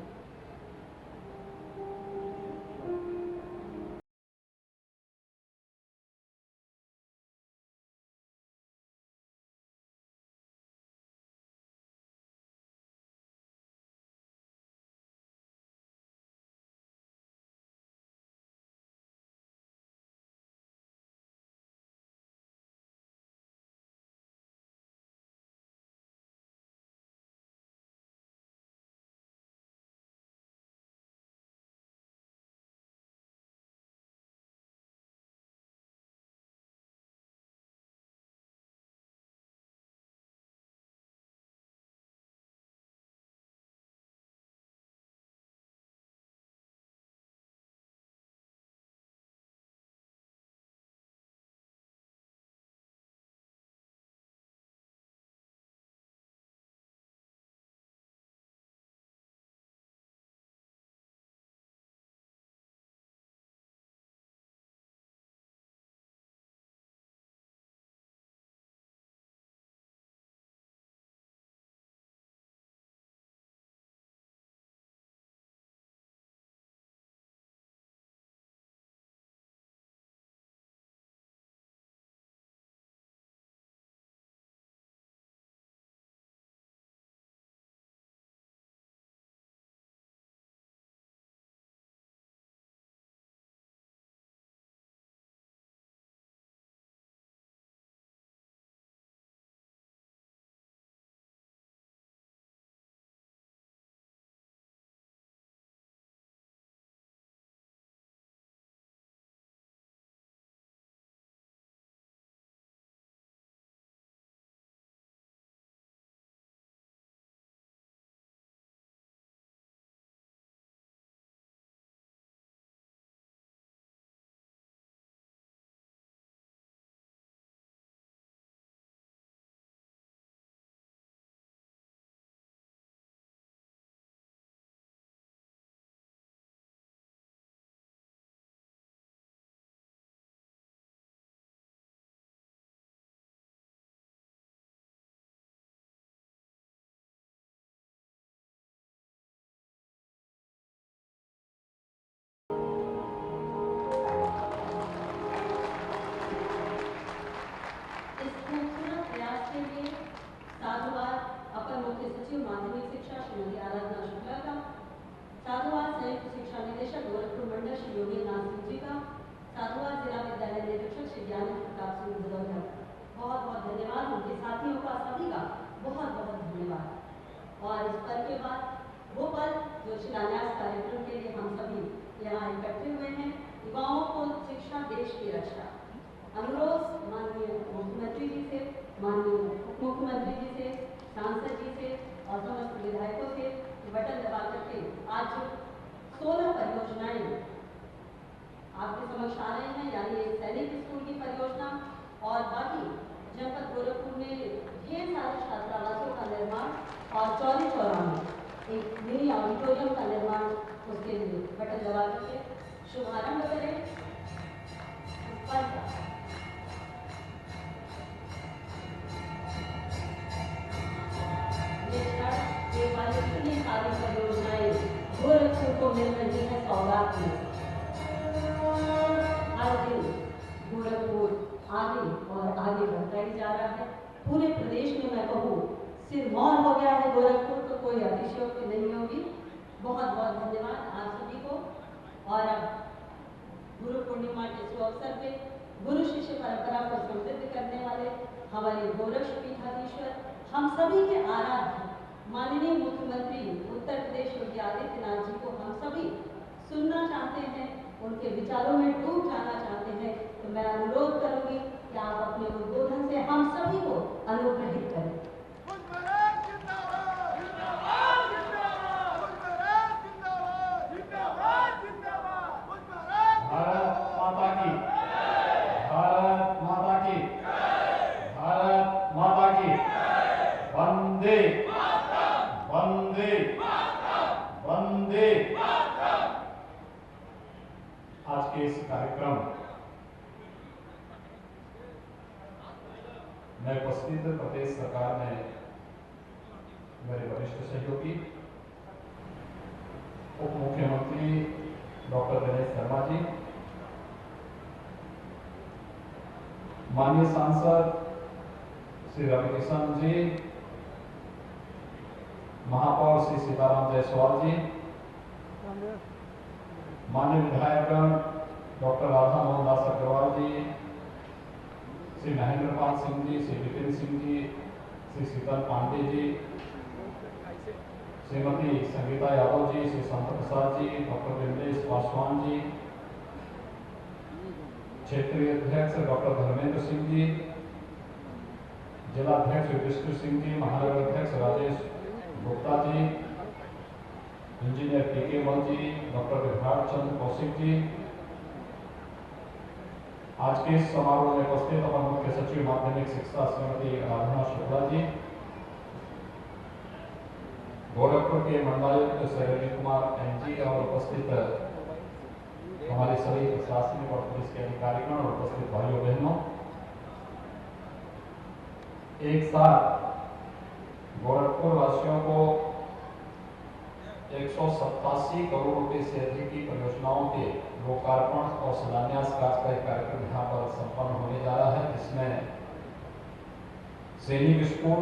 निदेशक गोरखपुर मंडल श्री योगेंद्र सिंह जी का, साधुवाद जिला विद्यालय निरीक्षक श्री ज्ञान प्रताप सिंह भदौरिया, बहुत बहुत धन्यवाद। उनके साथियों का, सभी का बहुत बहुत धन्यवाद। और इस पल के बाद वो पल जो शिलान्यास कार्यक्रम के लिए हम सभी यहाँ इकट्ठे हुए हैं, युवाओं को शिक्षा, देश की रक्षा। अनुरोध माननीय मुख्यमंत्री जी से, माननीय उप मुख्यमंत्री जी से, सांसद जी से और समस्त विधायकों से बटन दबा करके आज 16 परियोजनाएं आपके समक्ष आ रहे हैं, यानी एक सैनिक स्कूल की परियोजना और बाकी जनपद गोरखपुर में ढेर सारे छात्रावासों का निर्माण और चौरी चौरा में एक मिनी ऑडिटोरियम का निर्माण, उसके लिए बटन दबा करके शुभारंभ करें। इतनी सारी परियोजनाएं गोरखपुर को मिल रही है सौगात में। हर दिन गोरखपुर आगे और आगे बढ़ता ही जा रहा है। पूरे प्रदेश में मैं कहूँ सिरमौर हो गया है गोरखपुर, तो कोई अतिशयोक्ति नहीं होगी। बहुत बहुत धन्यवाद आप सभी को। और अब गुरु पूर्णिमा के शुभ अवसर पे गुरु शिष्य परंपरा को समृद्ध करने वाले हमारे गोरक्ष पीठाधीश्वर, हम सभी के आराध्य माननीय मुख्यमंत्री उत्तर प्रदेश योगी आदित्यनाथ जी को हम सभी सुनना चाहते हैं, उनके विचारों में डूब जाना चाहते हैं। तो मैं अनुरोध करूंगी कि आप अपने उद्बोधन से हम सभी को अनुग्रहित करें। भारत माता की, भारत माता की, भारत माता की, वंदे वंदे वंदे। आज के इस कार्यक्रम में उपस्थित प्रदेश सरकार में मेरे वरिष्ठ सहयोगी उप मुख्यमंत्री डॉक्टर दिनेश शर्मा जी, माननीय सांसद श्री रविकिशन जी, महापौर श्री सीताराम जायसवाल जी, माननीय विधायकगण डॉक्टर राधा मोहन दास अग्रवाल जी, श्री महेंद्र पाल सिंह जी, श्री विपिन सिंह जी, श्री शीतल पांडे जी, श्रीमती संगीता यादव जी, श्री संत प्रसाद जी, डॉक्टर विमलेश पासवान जी, क्षेत्रीय अध्यक्ष डॉक्टर धर्मेंद्र सिंह जी, जिला अध्यक्ष युधिष्ठिर सिंह जी, महानगर अध्यक्ष राजेश गुप्ता जी, इंजीनियर के वन जी, डॉक्टर विभ्राट चंद्र कौशिक जी, आज के इस समारोह में उपस्थित अपर मुख्य सचिव माध्यमिक शिक्षा श्रीमती आराधना शुक्ला जी, गोरखपुर के मंडलायुक्त शैलेंद्र कुमार एनजी और उपस्थित हमारे सभी प्रशासनिक और पुलिस के अधिकारीगण और उपस्थित भाइयों बहनों, एक साथ गोरखपुर वासियों को 187 करोड़ रुपए से अधिक की परियोजनाओं के लोकार्पण और शिलान्यास कार्य का एक कार्यक्रम यहाँ पर संपन्न होने जा रहा है, जिसमें सैनिक स्कूल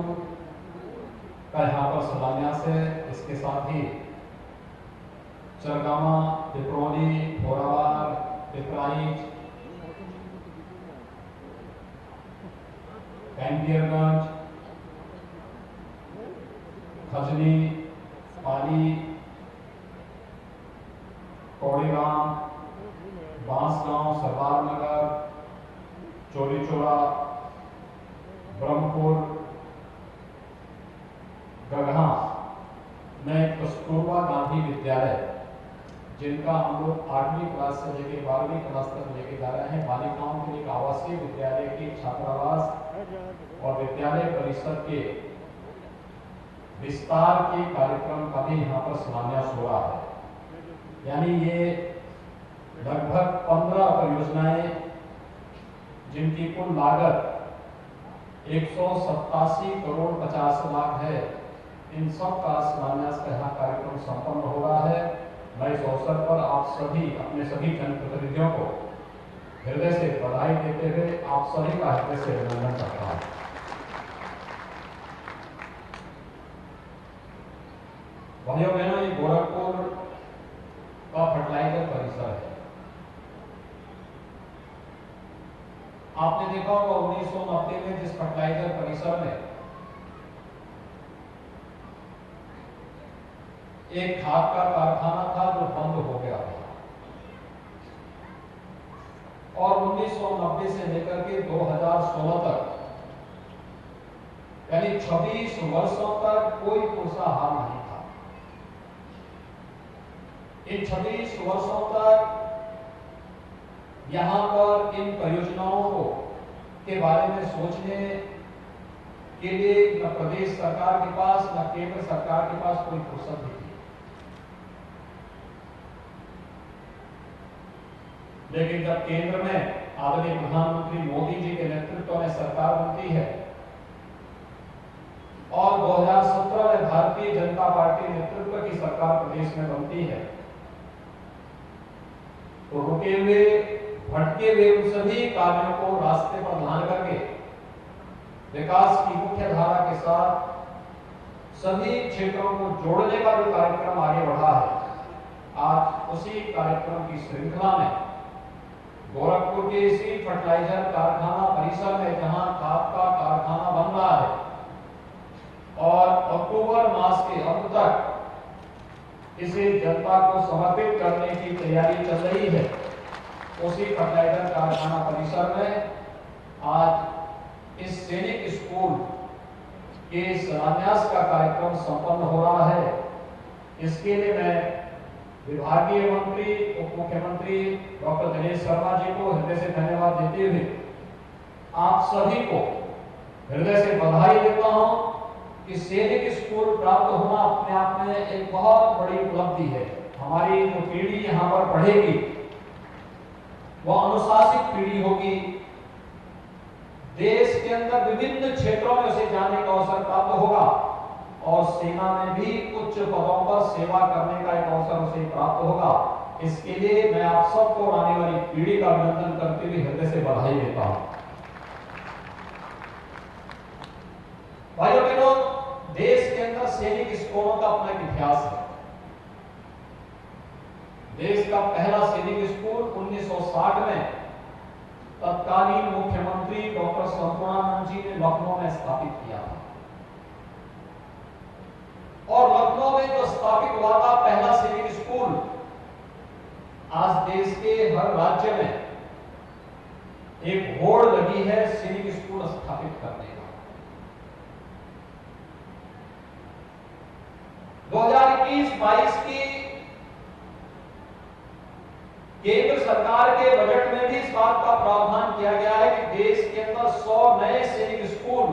का यहाँ पर शिलान्यास है। इसके साथ ही चरगामा, पिपरौली, फोरावार, पिपराइच, कैंटियरगंज, खजनी, पाली, कौड़ीराम, बांसगांव, सरदार नगर, चोरी चौरा, ब्रह्मपुर, गढ़ा में कस्तूरबा गांधी विद्यालय, जिनका हम लोग 8वीं क्लास से लेकर 12वीं क्लास तक लेके जा रहे हैं, बालिकाओं के लिए एक आवासीय विद्यालय की छात्रावास और विद्यालय परिसर के विस्तार के कार्यक्रम का भी यहाँ पर शिलान्यास हो रहा है। यानी ये लगभग 15 परियोजनाएं, जिनकी कुल लागत 187 करोड़ 50 लाख है, इन सब का शिलान्यास का यहाँ कार्यक्रम संपन्न हो रहा है। मैं इस अवसर पर आप सभी, अपने सभी जनप्रतिनिधियों को हृदय से बधाई देते हुए आप सभी का हृदय से अभिनंदन करता हूँ। भाइयों बहनों, ये गोरखपुर का फर्टिलाइजर आपने देखा होगा 1990 में जिस फर्टिलाइजर परिसर में एक खाद का कारखाना था जो बंद हो गया था, और 1990 से लेकर के 2016 तक यानी 26 वर्षों तक कोई पुरसाहार नहीं था। इन 26 वर्षों तक यहां पर इन परियोजनाओं को के बारे में सोचने के लिए न प्रदेश सरकार के पास न केंद्र सरकार के पास कोई फुर्सत नहीं थी। लेकिन जब केंद्र में आदरणीय प्रधानमंत्री मोदी जी के नेतृत्व में सरकार बनती है और 2017 में भारतीय जनता पार्टी नेतृत्व की सरकार प्रदेश में बनती है, तो रुके हुए भटके हुए उन सभी कार्यों को रास्ते पर ध्यान करके विकास की मुख्य धारा के साथ सभी क्षेत्रों को जोड़ने का जो कार्यक्रम आगे बढ़ा है, आज उसी कार्यक्रम की श्रृंखला में गोरखपुर के इसी फर्टिलाइजर कारखाना परिसर में जहां खाद का कारखाना बन रहा है और अक्टूबर मास के अंत तक इसे जनता को समर्पित करने की तैयारी चल रही है, उसी फर्टिलाइजर कारखाना परिसर में आज इस सैनिक स्कूल के शिलान्यास का कार्यक्रम संपन्न हो रहा है। इसके लिए मैं विभागीय मंत्री उप मुख्यमंत्री डॉक्टर दिनेश शर्मा जी को हृदय से धन्यवाद देते हुए आप सभी को हृदय से बधाई देता हूं कि सैनिक स्कूल प्राप्त होना अपने आप में एक बहुत बड़ी उपलब्धि है। हमारी जो पीढ़ी यहां पर पढ़ेगी वह अनुशासित पीढ़ी होगी, देश के अंदर विभिन्न क्षेत्रों में उसे जाने का अवसर प्राप्त होगा और सेना में भी उच्च पदों पर सेवा करने का एक अवसर उसे प्राप्त होगा। इसके लिए मैं आप सबको आने वाली पीढ़ी का अभिनंदन करते हुए हृदय से बधाई देता हूं। भाइयों बहनों, देश के अंदर सैनिक स्कूलों का अपना एक इतिहास है। देश का पहला सैनिक स्कूल 1960 में तत्कालीन मुख्यमंत्री डॉक्टर संपूर्णानंद जी ने लखनऊ में स्थापित किया था, और लखनऊ में जो स्थापित हुआ था पहला सैनिक स्कूल, आज देश के हर राज्य में एक होड़ लगी है सैनिक स्कूल स्थापित करने का। 2021-22 की केंद्र सरकार के बजट में भी इस बात का प्रावधान किया गया है कि देश के अंदर 100 नए सैनिक स्कूल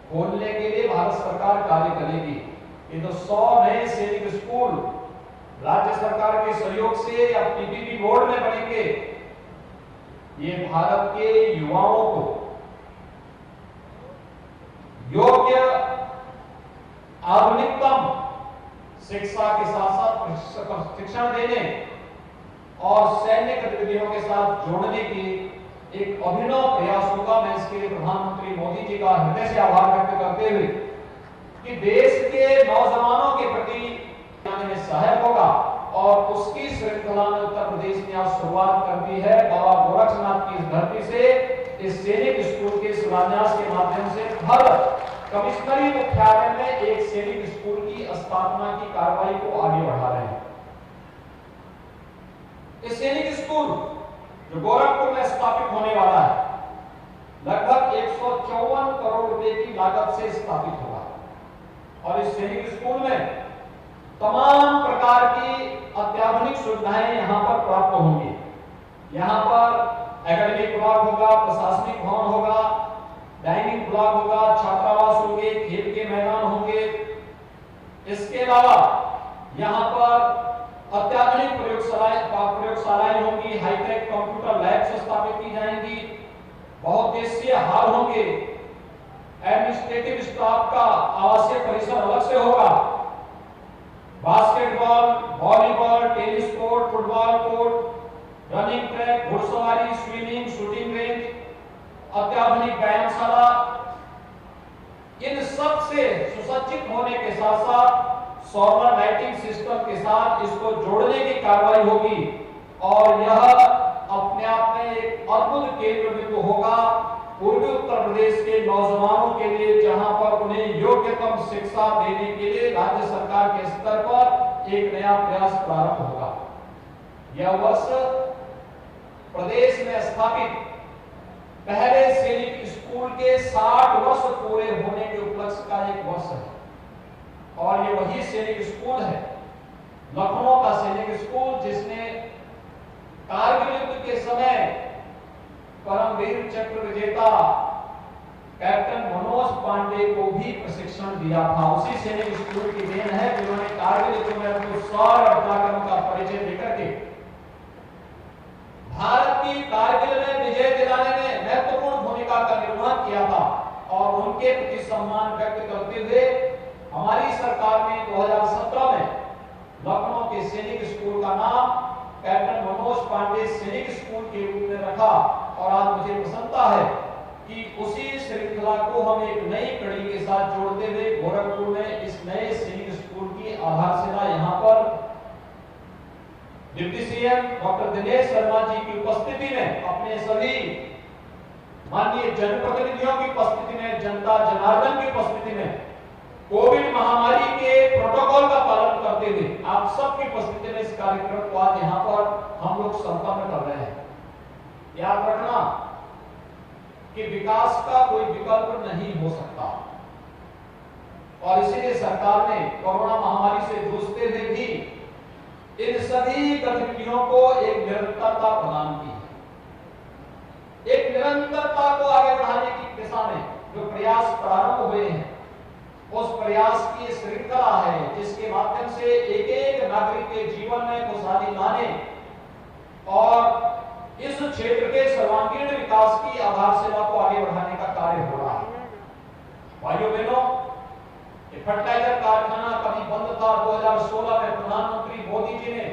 खोलने के लिए भारत सरकार कार्य करेगी। ये जो 100 नए सैनिक स्कूल राज्य सरकार के सहयोग से या पीपीपी बोर्ड में बनेंगे, ये भारत के युवाओं को योग्य आधुनिकतम शिक्षा के साथ साथ प्रशिक्षण देने और सैन्य गतिविधियों के साथ जोड़ने की एक अभिनव प्रयास होगा। मैं इसके लिए प्रधानमंत्री मोदी जी का हृदय से आभार व्यक्त करते हुए कि देश के नौजवानों के प्रति में सहायक होगा, और उसकी श्रृंखला में उत्तर प्रदेश ने आज शुरुआत कर दी है। बाबा गोरक्षनाथ की इस धरती से इस सैनिक स्कूल के शिलान्यास के माध्यम से हर कमिश्नरी मुख्यालय में एक सैनिक स्कूल की स्थापना की कार्रवाई को आगे बढ़ा रहे हैं। इस सैनिक स्कूल जो गोरखपुर में स्थापित होने वाला है, लगभग 154 करोड़ रुपए की लागत से स्थापित होगा, और इस सैनिक स्कूल में तमाम प्रकार की अत्याधुनिक सुविधाएं यहां पर प्राप्त होंगी। यहां पर एकेडमिक ब्लॉक होगा, प्रशासनिक भवन होगा, डाइनिंग ब्लॉक होगा, छात्रावास होंगे, खेल के मैदान होंगे। इसके अलावा यहां पर अत्याधुनिक प्रयोगशालाएं होंगी, हाईटेक कंप्यूटर लैब्स स्थापित की जाएंगी, बहुउद्देशीय हॉल होंगे, एडमिनिस्ट्रेटिव स्टाफ का आवासीय परिसर अलग से होगा, basketball, volleyball, tennis court, football court, running track, घुड़सवारी, स्विमिंग, शूटिंग रेंज, अत्याधुनिक व्यायामशाला, इन सब से सुसज्जित होने के साथ साथ सोलर लाइटिंग सिस्टम के साथ इसको जोड़ने की कार्रवाई होगी, और यह अपने अपने आप में एक अद्भुत केंद्र बिंदु होगा पूर्वी उत्तर प्रदेश के नौजवानों के लिए, जहां पर उन्हें योग्यतम शिक्षा देने के लिए राज्य सरकार के स्तर पर एक नया प्रयास प्रारंभ होगा। यह वर्ष प्रदेश में स्थापित पहले सैनिक स्कूल के 60 वर्ष पूरे होने के उपलक्ष्य का एक वर्ष है, और ये वही सैनिक स्कूल है, लखनऊ का सैनिक स्कूल, जिसने कारगिल युद्ध के समय परमवीर चक्र विजेता कैप्टन मनोज पांडे को भी प्रशिक्षण दिया था। उसी सैनिक स्कूल की देन है जिन्होंने कारगिल युद्ध में अपने शौर्य और पराक्रम का परिचय देकर के भारत की कारगिल में विजय दिलाने में महत्वपूर्ण भूमिका का निर्वहन किया था, और उनके प्रति सम्मान व्यक्त करते हुए हमारी सरकार ने 2017 में लखनऊ के सैनिक स्कूल का नाम कैप्टन मनोज पांडे सैनिक स्कूल के रूप में रखा। और आज मुझे प्रसन्नता है कि उसी श्रृंखला को हम एक नई कड़ी के साथ जोड़ते हुए गोरखपुर में इस नए सैनिक स्कूल की आधारशिला यहां पर deputy CM doctor Dinesh Sharma ji की उपस्थिति में, अपने सभी माननीय जनप्रतिनिधियों की उपस्थिति में, जनता जनार्दन की उपस्थिति में, कोविड महामारी के प्रोटोकॉल का पालन करते हुए आप सबकी उपस्थिति में इस कार्यक्रम को आज यहाँ पर हम लोग संपन्न कर रहे हैं। याद रखना कि विकास का कोई विकल्प नहीं हो सकता, और इसीलिए सरकार ने कोरोना महामारी से जूझते हुए भी इन सभी गतिविधियों को एक निरंतरता प्रदान की है। एक निरंतरता को आगे बढ़ाने की दिशा में जो प्रयास प्रारंभ हुए हैं, उस प्रयास की श्रृंखला है जिसके माध्यम से एक एक नागरिक के जीवन में खुशहाली लाने और इस क्षेत्र के सर्वांगीण विकास की आधारशिला को आगे बढ़ाने का कार्य हो रहा है। भाइयों बहनों, ये फर्टिलाइजर कारखाना कभी बंद था, 2016 में प्रधानमंत्री मोदी जी ने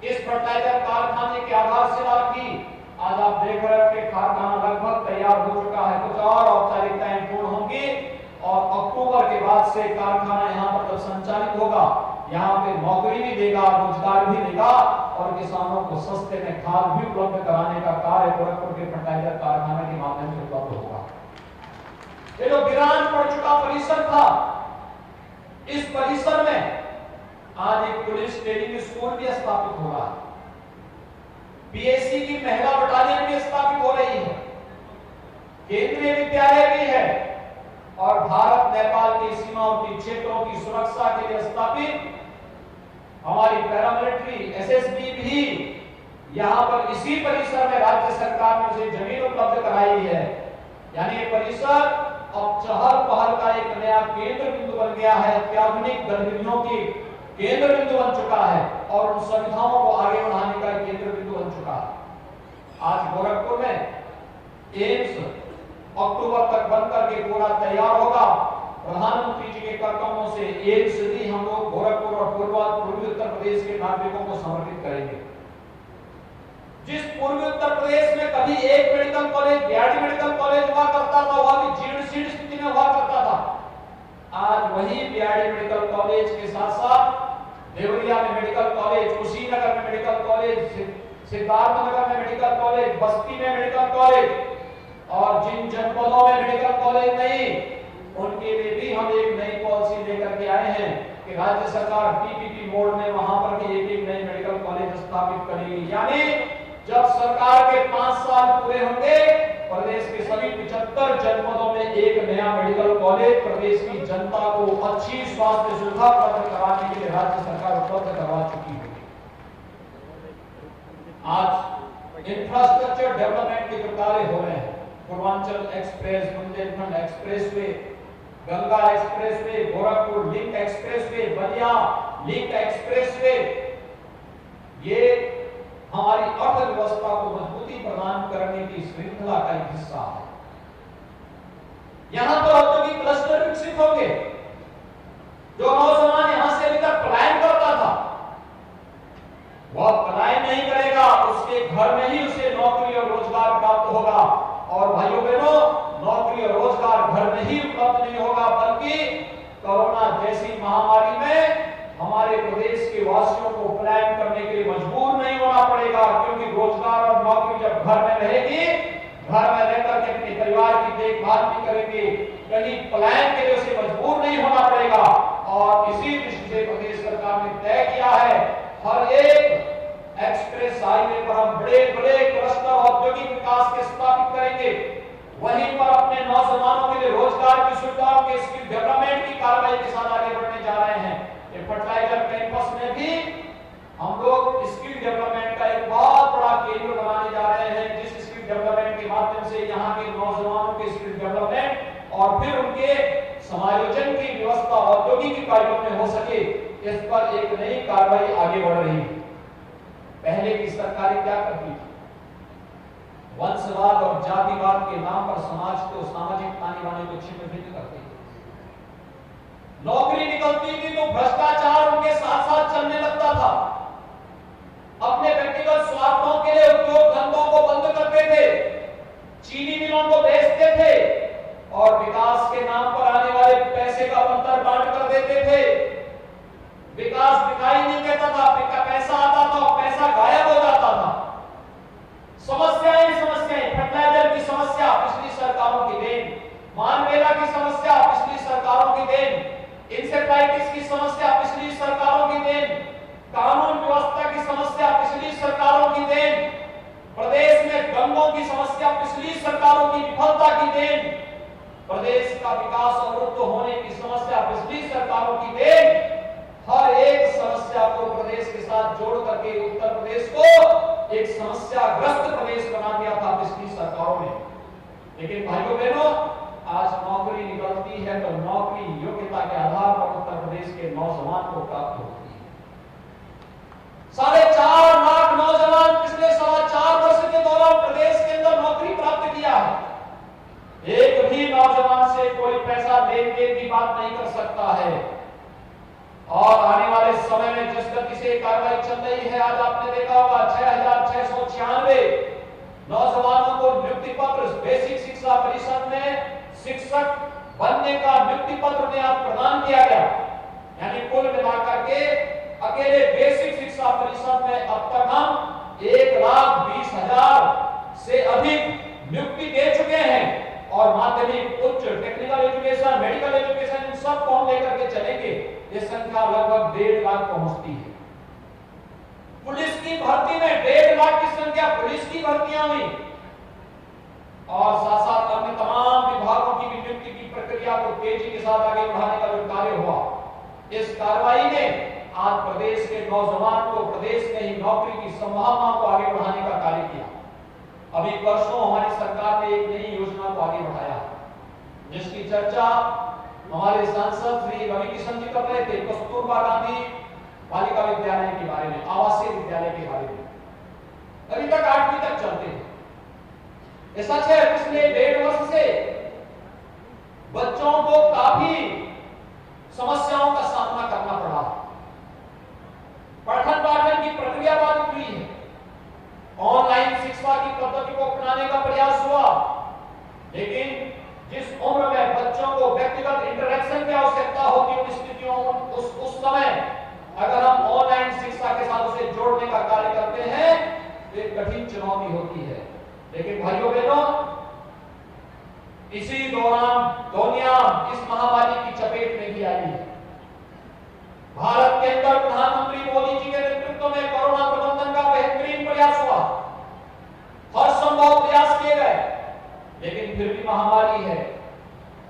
इस फर्टिलाइजर कारखाने की आधारशिला रखी। आज आप देख रहे हैं कि कारखाना लगभग तैयार हो चुका है, कुछ और औपचारिकताएं पूर्ण होंगी और अक्टूबर के बाद से कारखाना यहाँ पर जब संचालित होगा, यहाँ पे नौकरी भी देगा, रोजगार भी देगा, और किसानों को सस्ते में खाद भी उपलब्ध कराने का कार्य गोरखपुर के फर्टिलाइजर कारखाने के माध्यम से उपलब्ध होगा। ये जो वीरान पड़ चुका परिसर था, इस परिसर में आज एक पुलिस ट्रेनिंग स्कूल भी स्थापित हो रहा है, पीएससी की महिला बटालियन भी स्थापित हो रही है, केंद्रीय विद्यालय भी है, और भारत नेपाल की सीमावर्ती क्षेत्रों की सुरक्षा के लिए स्थापित हमारी पैरामिलिट्री एसएसबी भी यहां पर इसी परिसर में राज्य सरकार ने उसे जमीन उपलब्ध कराई है। यानी ये परिसर अब चहल पहल का एक नया केंद्र बिंदु बन गया है, अत्याधुनिक गतिविधियों की केंद्र बिंदु बन चुका है, और उन सुविधाओं को आगे बढ़ाने का केंद्र बिंदु बन चुका है। आज गोरखपुर में एम्स अक्टूबर तक बनकर के पूरा तैयार होगा। प्रधानमंत्री जी के कार्यक्रमों से एम्स भी हम लोग गोरखपुर और पूर्वी उत्तर प्रदेश के नागरिकों को समर्पित करेंगे। जिस पूर्वी उत्तर प्रदेश में कभी एक medical college, BRD medical college हुआ करता था, वह भी जीर्ण शीर्ण स्थिति में हुआ करता था। आज वही बीआरडी मेडिकल कॉलेज के साथ साथ देवरिया में मेडिकल कॉलेज, कुशीनगर में मेडिकल कॉलेज, सिद्धार्थनगर में मेडिकल कॉलेज, बस्ती में मेडिकल कॉलेज, और जिन जनपदों में मेडिकल कॉलेज नहीं, उनके लिए भी हम एक नई पॉलिसी लेकर के आए हैं कि राज्य सरकार पीपीपी मोड में वहां पर भी एक नई मेडिकल कॉलेज स्थापित करेगी। यानी जब सरकार के 5 साल पूरे होंगे, प्रदेश के सभी 75 जनपदों में एक नया मेडिकल कॉलेज प्रदेश की जनता को अच्छी स्वास्थ्य सुविधा उपलब्ध कराने के लिए राज्य सरकार उपलब्ध करवा चुकी है। आज इंफ्रास्ट्रक्चर डेवलपमेंट के जो कार्य हो रहे हैं, Purvanchal express, Bundelkhand expressway, Ganga expressway, Gorakhpur link expressway, Ballia link expressway, ये हमारी अर्थव्यवस्था को मजबूती प्रदान करने की श्रृंखला का एक हिस्सा है। यहां पर औद्योगिक क्लस्टर विकसित होंगे। जो नौजवान यहां से अभी तक पलायन करता था, वह पलायन नहीं करेगा, उसके घर में ही उसे नौकरी और रोजगार प्राप्त होगा। और भाइयों बहनों, नौकरी और रोजगार घर में ही उपलब्ध नहीं होगा, बल्कि कोरोना जैसी महामारी में हमारे प्रदेश के वासियों को पलायन करने के लिए मजबूर नहीं होना पड़ेगा, क्योंकि रोजगार और नौकरी जब घर में रहेगी, घर में रहकर के अपने परिवार की देखभाल भी करेंगे, कहीं पलायन के लिए उसे मजबूर नहीं होना पड़ेगा। और इसी दृष्टि से प्रदेश सरकार ने तय किया है हर एक एक्सप्रेस हाईवे पर हम बड़े बड़े क्लस्टर औद्योगिक विकास के स्थापित करेंगे, वहीं पर अपने नौजवानों के लिए रोजगार की सुविधाओं के स्किल डेवलपमेंट की कार्रवाई के साथ आगे बढ़ने जा रहे हैं। फर्टिलाइजर कैंपस में भी हम लोग स्किल डेवलपमेंट का एक बहुत बड़ा केंद्र बनाने जा रहे हैं, जिस स्किल डेवलपमेंट के माध्यम से यहाँ के नौजवानों के स्किल डेवलपमेंट और फिर उनके समायोजन की व्यवस्था औद्योगिक इकाइयों में हो सके, इस पर एक नई कार्रवाई आगे बढ़ रही है। पहले की सरकारें क्या करती थी? वंशवाद और जातिवाद के नाम पर समाज को, सामाजिक ताने बाने को छिन्न भिन्न करते थे। नौकरी निकलती थी तो भ्रष्टाचार उनके साथ साथ चलने लगता था। अपने व्यक्तिगत स्वार्थों के लिए उद्योग धंधों को बंद करते थे, चीनी मिलों को बेचते थे और विकास के नाम पर आने वाले पैसे का बंतर बांट कर देते थे। विकास दिखाई नहीं देता था, पैसा आता था और पैसा गायब हो जाता था। समस्याएं फर्टिलाइजर की समस्या पिछली सरकारों की देन, मानवेला की समस्या पिछली सरकारों की देन, इंसेफ्लाइटिस की समस्या पिछली सरकारों की देन, कानून व्यवस्था की समस्या पिछली सरकारों की देन, प्रदेश में दंगों की समस्या पिछली सरकारों की विफलता की देन, प्रदेश का विकास अवरुद्ध होने की समस्या पिछली सरकारों की देन। हर एक समस्या को प्रदेश के साथ जोड़ करके उत्तर प्रदेश को एक समस्याग्रस्त प्रदेश बना दिया था पिछली सरकारों ने। लेकिन भाइयों बहनों, आज नौकरी निकलती है तो नौकरी योग्यता के आधार पर उत्तर प्रदेश के नौजवान को प्राप्त होती है। 4.5 लाख नौजवान पिछले 4.5 वर्ष के दौरान प्रदेश के अंदर नौकरी प्राप्त किया है। एक भी नौजवान से कोई पैसा लेन देन की बात नहीं कर सकता है। और आने वाले समय में जिस गति से कार्रवाई चल रही है, आज आपने देखा होगा 6,696 नौजवानों को नियुक्ति पत्र बेसिक शिक्षा परिषद में शिक्षक बनने का नियुक्ति पत्र में आप प्रदान किया गया। यानी कुल मिलाकर के अकेले बेसिक शिक्षा परिषद में अब तक हम 1,20,000 से अधिक नियुक्ति दे चुके हैं। और माध्यमिक, उच्च, टेक्निकल एजुकेशन, मेडिकल एजुकेशन, इन सब को हम लेकर के चलेंगे, ये संख्या लगभग 1.5 लाख पहुंचती है। पुलिस की भर्ती में 1.5 लाख की संख्या पुलिस की भर्तियां हुई और साथ साथ अन्य तमाम विभागों की नियुक्ति की प्रक्रिया को तेजी के साथ आगे बढ़ाने का जो कार्य हुआ, इस कार्रवाई ने आज प्रदेश के नौजवान को प्रदेश में ही नौकरी की संभावनाओं को आगे बढ़ाने का कार्य किया। अभी वर्षों हमारी सरकार ने एक नई योजना को आगे बढ़ाया, जिसकी चर्चा हमारे सांसद श्री रवि किशन जी कर रहे थे, कस्तूरबा गांधी बालिका विद्यालय के बारे में, आवासीय विद्यालय के बारे में। अभी तक 8वीं तक चलते हैं। ऐसा है पिछले 1.5 वर्ष से बच्चों को काफी समस्याओं का सामना करना पड़ा। पठन पाठन की प्रक्रिया बाधित हुई है। ऑनलाइन शिक्षा की पद्धति को अपनाने का प्रयास हुआ, लेकिन जिस उम्र में बच्चों को व्यक्तिगत इंटरेक्शन की आवश्यकता होती है, उन स्थितियों उस समय अगर हम ऑनलाइन शिक्षा के साथ उसे जोड़ने का कार्य करते हैं तो एक कठिन चुनौती होती है। लेकिन भाइयों बहनों, इसी दौरान दुनिया इस महामारी की चपेट में भी आई है। भारत के अंदर प्रधानमंत्री मोदी जी के नेतृत्व में कोरोना प्रबंधन का बेहतरीन प्रयास हुआ, हर संभव प्रयास किए गए, लेकिन फिर भी महामारी है।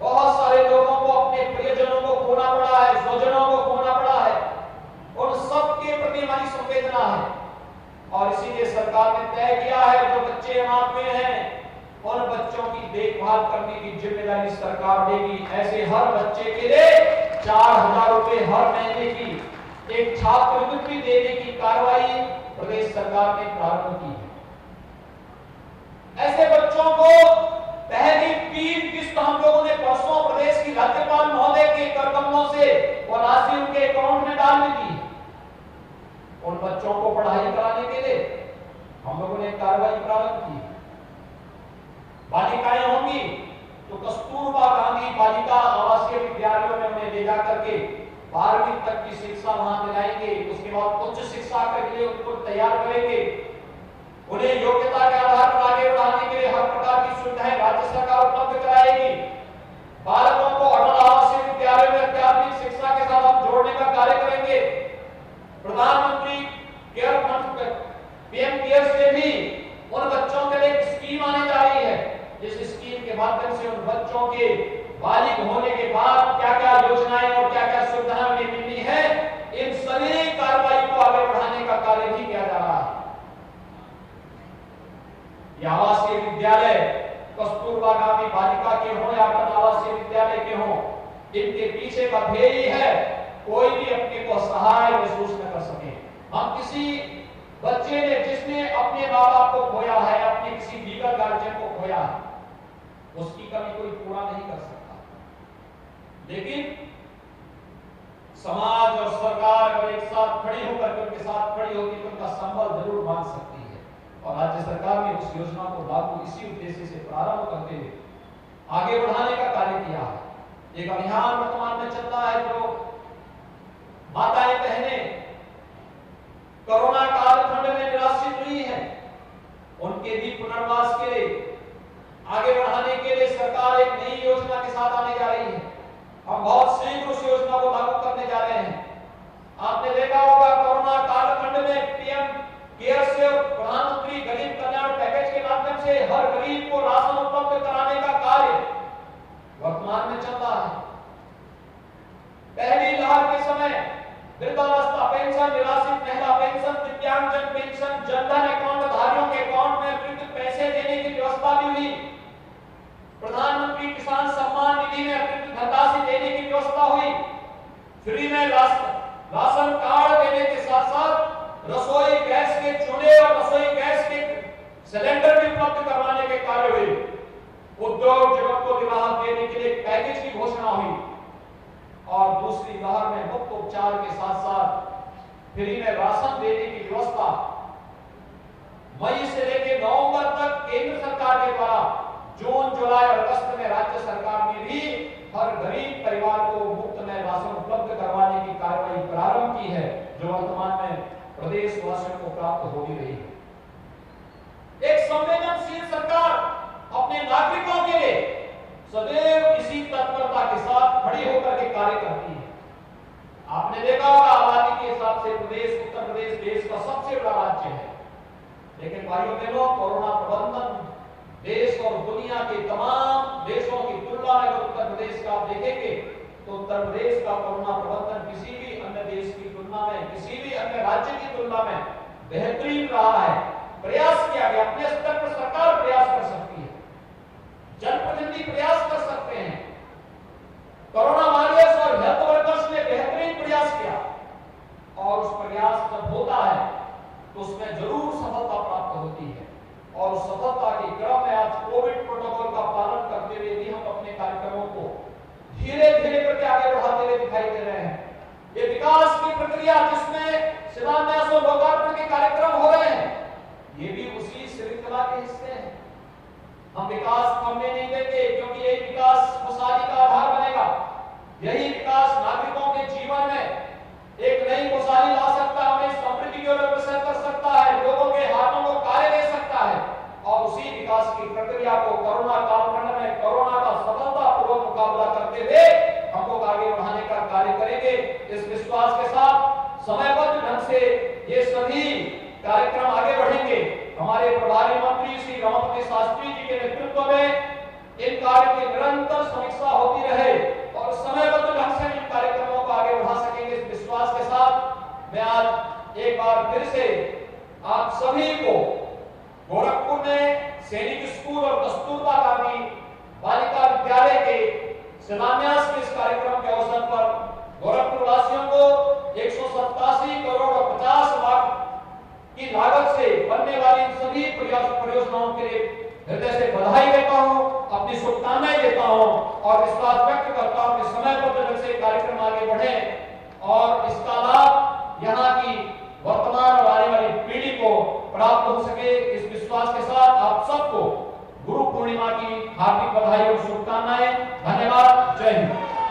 बहुत सारे लोगों को अपने प्रियजनों को खोना पड़ा है, स्वजनों को खोना पड़ा है, उन सब के प्रति हमारी संवेदना है। और इसीलिए सरकार ने तय किया है जो बच्चे अनाथ हुए हैं उन बच्चों की देखभाल करने की जिम्मेदारी सरकार लेगी। ऐसे हर बच्चे के लिए 4,000 रुपए हर महीने की एक छात्रवृत्ति देने की कार्रवाई प्रदेश सरकार ने प्रारंभ की है। ऐसे बच्चों को पहली 3 किस्त हम लोगों ने परसों प्रदेश की राज्यपाल महोदय के करकमलों से वो राशि उनके अकाउंट में डाल दी। उन बच्चों को पढ़ाई कराने के लिए हम लोगों ने कार्रवाई प्रारंभ की। बालिकाएं होंगी तो कस्तूरबा गांधी बालिका आवासीय विद्यालयों में उन्हें ले जाकर के 12वीं तक की शिक्षा वहां दिलाएंगे, उसके बाद उच्च शिक्षा के लिए उनको तैयार करेंगे, उन्हें योग्यता के आधार पर आगे बढ़ाने के लिए हर प्रकार की सुविधाएं राज्य सरकार उपलब्ध कराएगी। बालकों को अटल आवासीय विद्यालय में अत्याधुनिक शिक्षा के साथ हम जोड़ने का कार्य करेंगे। प्रधानमंत्री केयर फंड पीएम केयर से भी उन बच्चों के लिए एक स्कीम आने जा रही है, जिस स्कीम के माध्यम से उन बच्चों के बालिग होने के बाद क्या क्या योजनाएं और क्या क्या सुविधाएं उन्हें मिलनी है, इन सभी कार्रवाई को आगे बढ़ाने का कार्य भी किया जा रहा है। आवासीय विद्यालय कस्तूरबा गांधी बालिका के हों या अटल आवासीय विद्यालय के हों, इनके पीछे का ध्येय है कोई भी अपने को असहाय महसूस न कर सके। हम किसी बच्चे ने जिसने अपने माँ बाप को खोया है, अपने किसी लीगल गार्जियन को खोया है, उसकी कमी कोई पूरा नहीं कर सकता, लेकिन समाज और सरकार अगर एक साथ खड़ी होकर के उनके साथ खड़ी होगी तो उनका संबल जरूर बांध सकती है। और राज्य सरकार ने उस योजना को लागू इसी उद्देश्य से प्रारंभ करते हुए आगे बढ़ाने का कार्य किया है। एक अभियान वर्तमान में चल रहा है, जो माताएं बहनें कोरोना कालखंड में निराश्रित हुई हैं, उनके भी पुनर्वास के लिए आगे बढ़ाने के लिए सरकार एक नई योजना के साथ आने जा रही है। हम बहुत शीघ्र उस योजना को लागू करने जा रहे हैं। आपने देखा होगा कोरोना कालखंड में पीएम केयर से प्रधानमंत्री गरीब कल्याण पैकेज के माध्यम से हर गरीब को राशन उपलब्ध कराने का कार्य वर्तमान में चल रहा है। पहली लहर के समय वृद्धावस्था पेंशन, निराश्रित महिला पेंशन, दिव्यांगजन पेंशन, जनधन अकाउंट धारियों के अकाउंट में अतिरिक्त पैसे देने की व्यवस्था भी हुई। प्रधानमंत्री किसान सम्मान निधि में अतिरिक्त धनराशि देने की व्यवस्था हुई। फ्री में राशन कार्ड देने के साथ साथ रसोई गैस के चूल्हे और रसोई गैस के सिलेंडर भी उपलब्ध करवाने के कार्य हुए। उद्योग जगत को राहत देने के लिए पैकेज की घोषणा हुई। और दूसरी लहर में मुफ्त उपचार के साथ साथ फ्री में राशन देने की व्यवस्था मई से लेकर नवंबर तक केंद्र सरकार के द्वारा जून, जुलाई और अगस्त में राज्य सरकार ने भी हर गरीब परिवार को मुफ्त में राशन उपलब्ध करवाने की कार्रवाई प्रारंभ की है, जो वर्तमान में प्रदेश वासियों को प्राप्त हो भी रही है। एक संवेदनशील सरकार अपने नागरिकों के लिए सदैव इसी तत्परता के साथ खड़ी होकर के कार्य करती है। आपने देखा होगा आबादी के हिसाब से उत्तर प्रदेश देश का सबसे बड़ा राज्य है, लेकिन भाइयों बहनों कोरोना प्रबंधन देश और दुनिया के तमाम देशों की तुलना में अगर उत्तर प्रदेश का आप देखेंगे तो उत्तर प्रदेश का कोरोना प्रबंधन किसी भी अन्य देश की तुलना में, किसी भी अन्य राज्य की तुलना में बेहतरीन रहा है। प्रयास किया गया, अपने स्तर पर सरकार प्रयास कर सकती है, जनप्रतिनिधि प्रयास कर सकते हैं। कोरोना वॉरियर्स और हेल्थ वर्कर्स ने बेहतरीन प्रयास किया और उस प्रयास जब होता है तो उसमें जरूर सफलता प्राप्त होती है। और उस सफलता के क्रम में आज कोविड प्रोटोकॉल का पालन करते हुए भी हम अपने कार्यक्रमों को धीरे धीरे करके आगे बढ़ाते हुए दिखाई दे रहे हैं। ये विकास की प्रक्रिया जिसमें शिलान्यास और लोकार्पण के कार्यक्रम हो रहे हैं, ये भी उसी श्रृंखला के हिस्से हैं। हम विकास थमने नहीं देंगे, क्योंकि यही विकास खुशहाली का आधार बनेगा। यही विकास नागरिकों के जीवन में एक नई खुशहाली ला सकता है, उन्हें समृद्धि की ओर अग्रसर कर सकता है, लोगों के हाथों को कार्य दे सकता है। और उसी विकास की प्रक्रिया को कोरोना कालखंड में कोरोना का सफलतापूर्वक मुकाबला करते हुए हम लोग आगे बढ़ाने का कार्य करेंगे। इस विश्वास के साथ समयबद्ध ढंग से ये सभी कार्यक्रम आगे बढ़ेंगे। हमारे प्रभारी मंत्री श्री रमणपति शास्त्री जी के नेतृत्व में इन कार्यों की निरंतर समीक्षा होती रहे और समयबद्ध ढंग से इन कार्यक्रमों को आगे बढ़ा सकेंगे। इस विश्वास के साथ मैं आज एक बार फिर से आप सभी को गोरखपुर में सैनिक स्कूल और कस्तूरबा गांधी बालिका विद्यालय के शिलान्यास के इस कार्यक्रम के अवसर पर गोरखपुर वासियों को 187 करोड़ और 50 लाख की लागत से बनने वाली सभी परियोजनाओं के लिए हृदय से बधाई देता हूं, अपनी शुभकामनाएं देता हूं और विश्वास व्यक्त करता हूं कि समयबद्ध ढंग से कार्यक्रम आगे बढ़े और इसका लाभ यहाँ की वर्तमान और आने वाली पीढ़ी को प्राप्त हो सके। इस विश्वास के साथ आप सबको गुरु पूर्णिमा की हार्दिक बधाई और शुभकामनाएं। धन्यवाद। जय हिंद।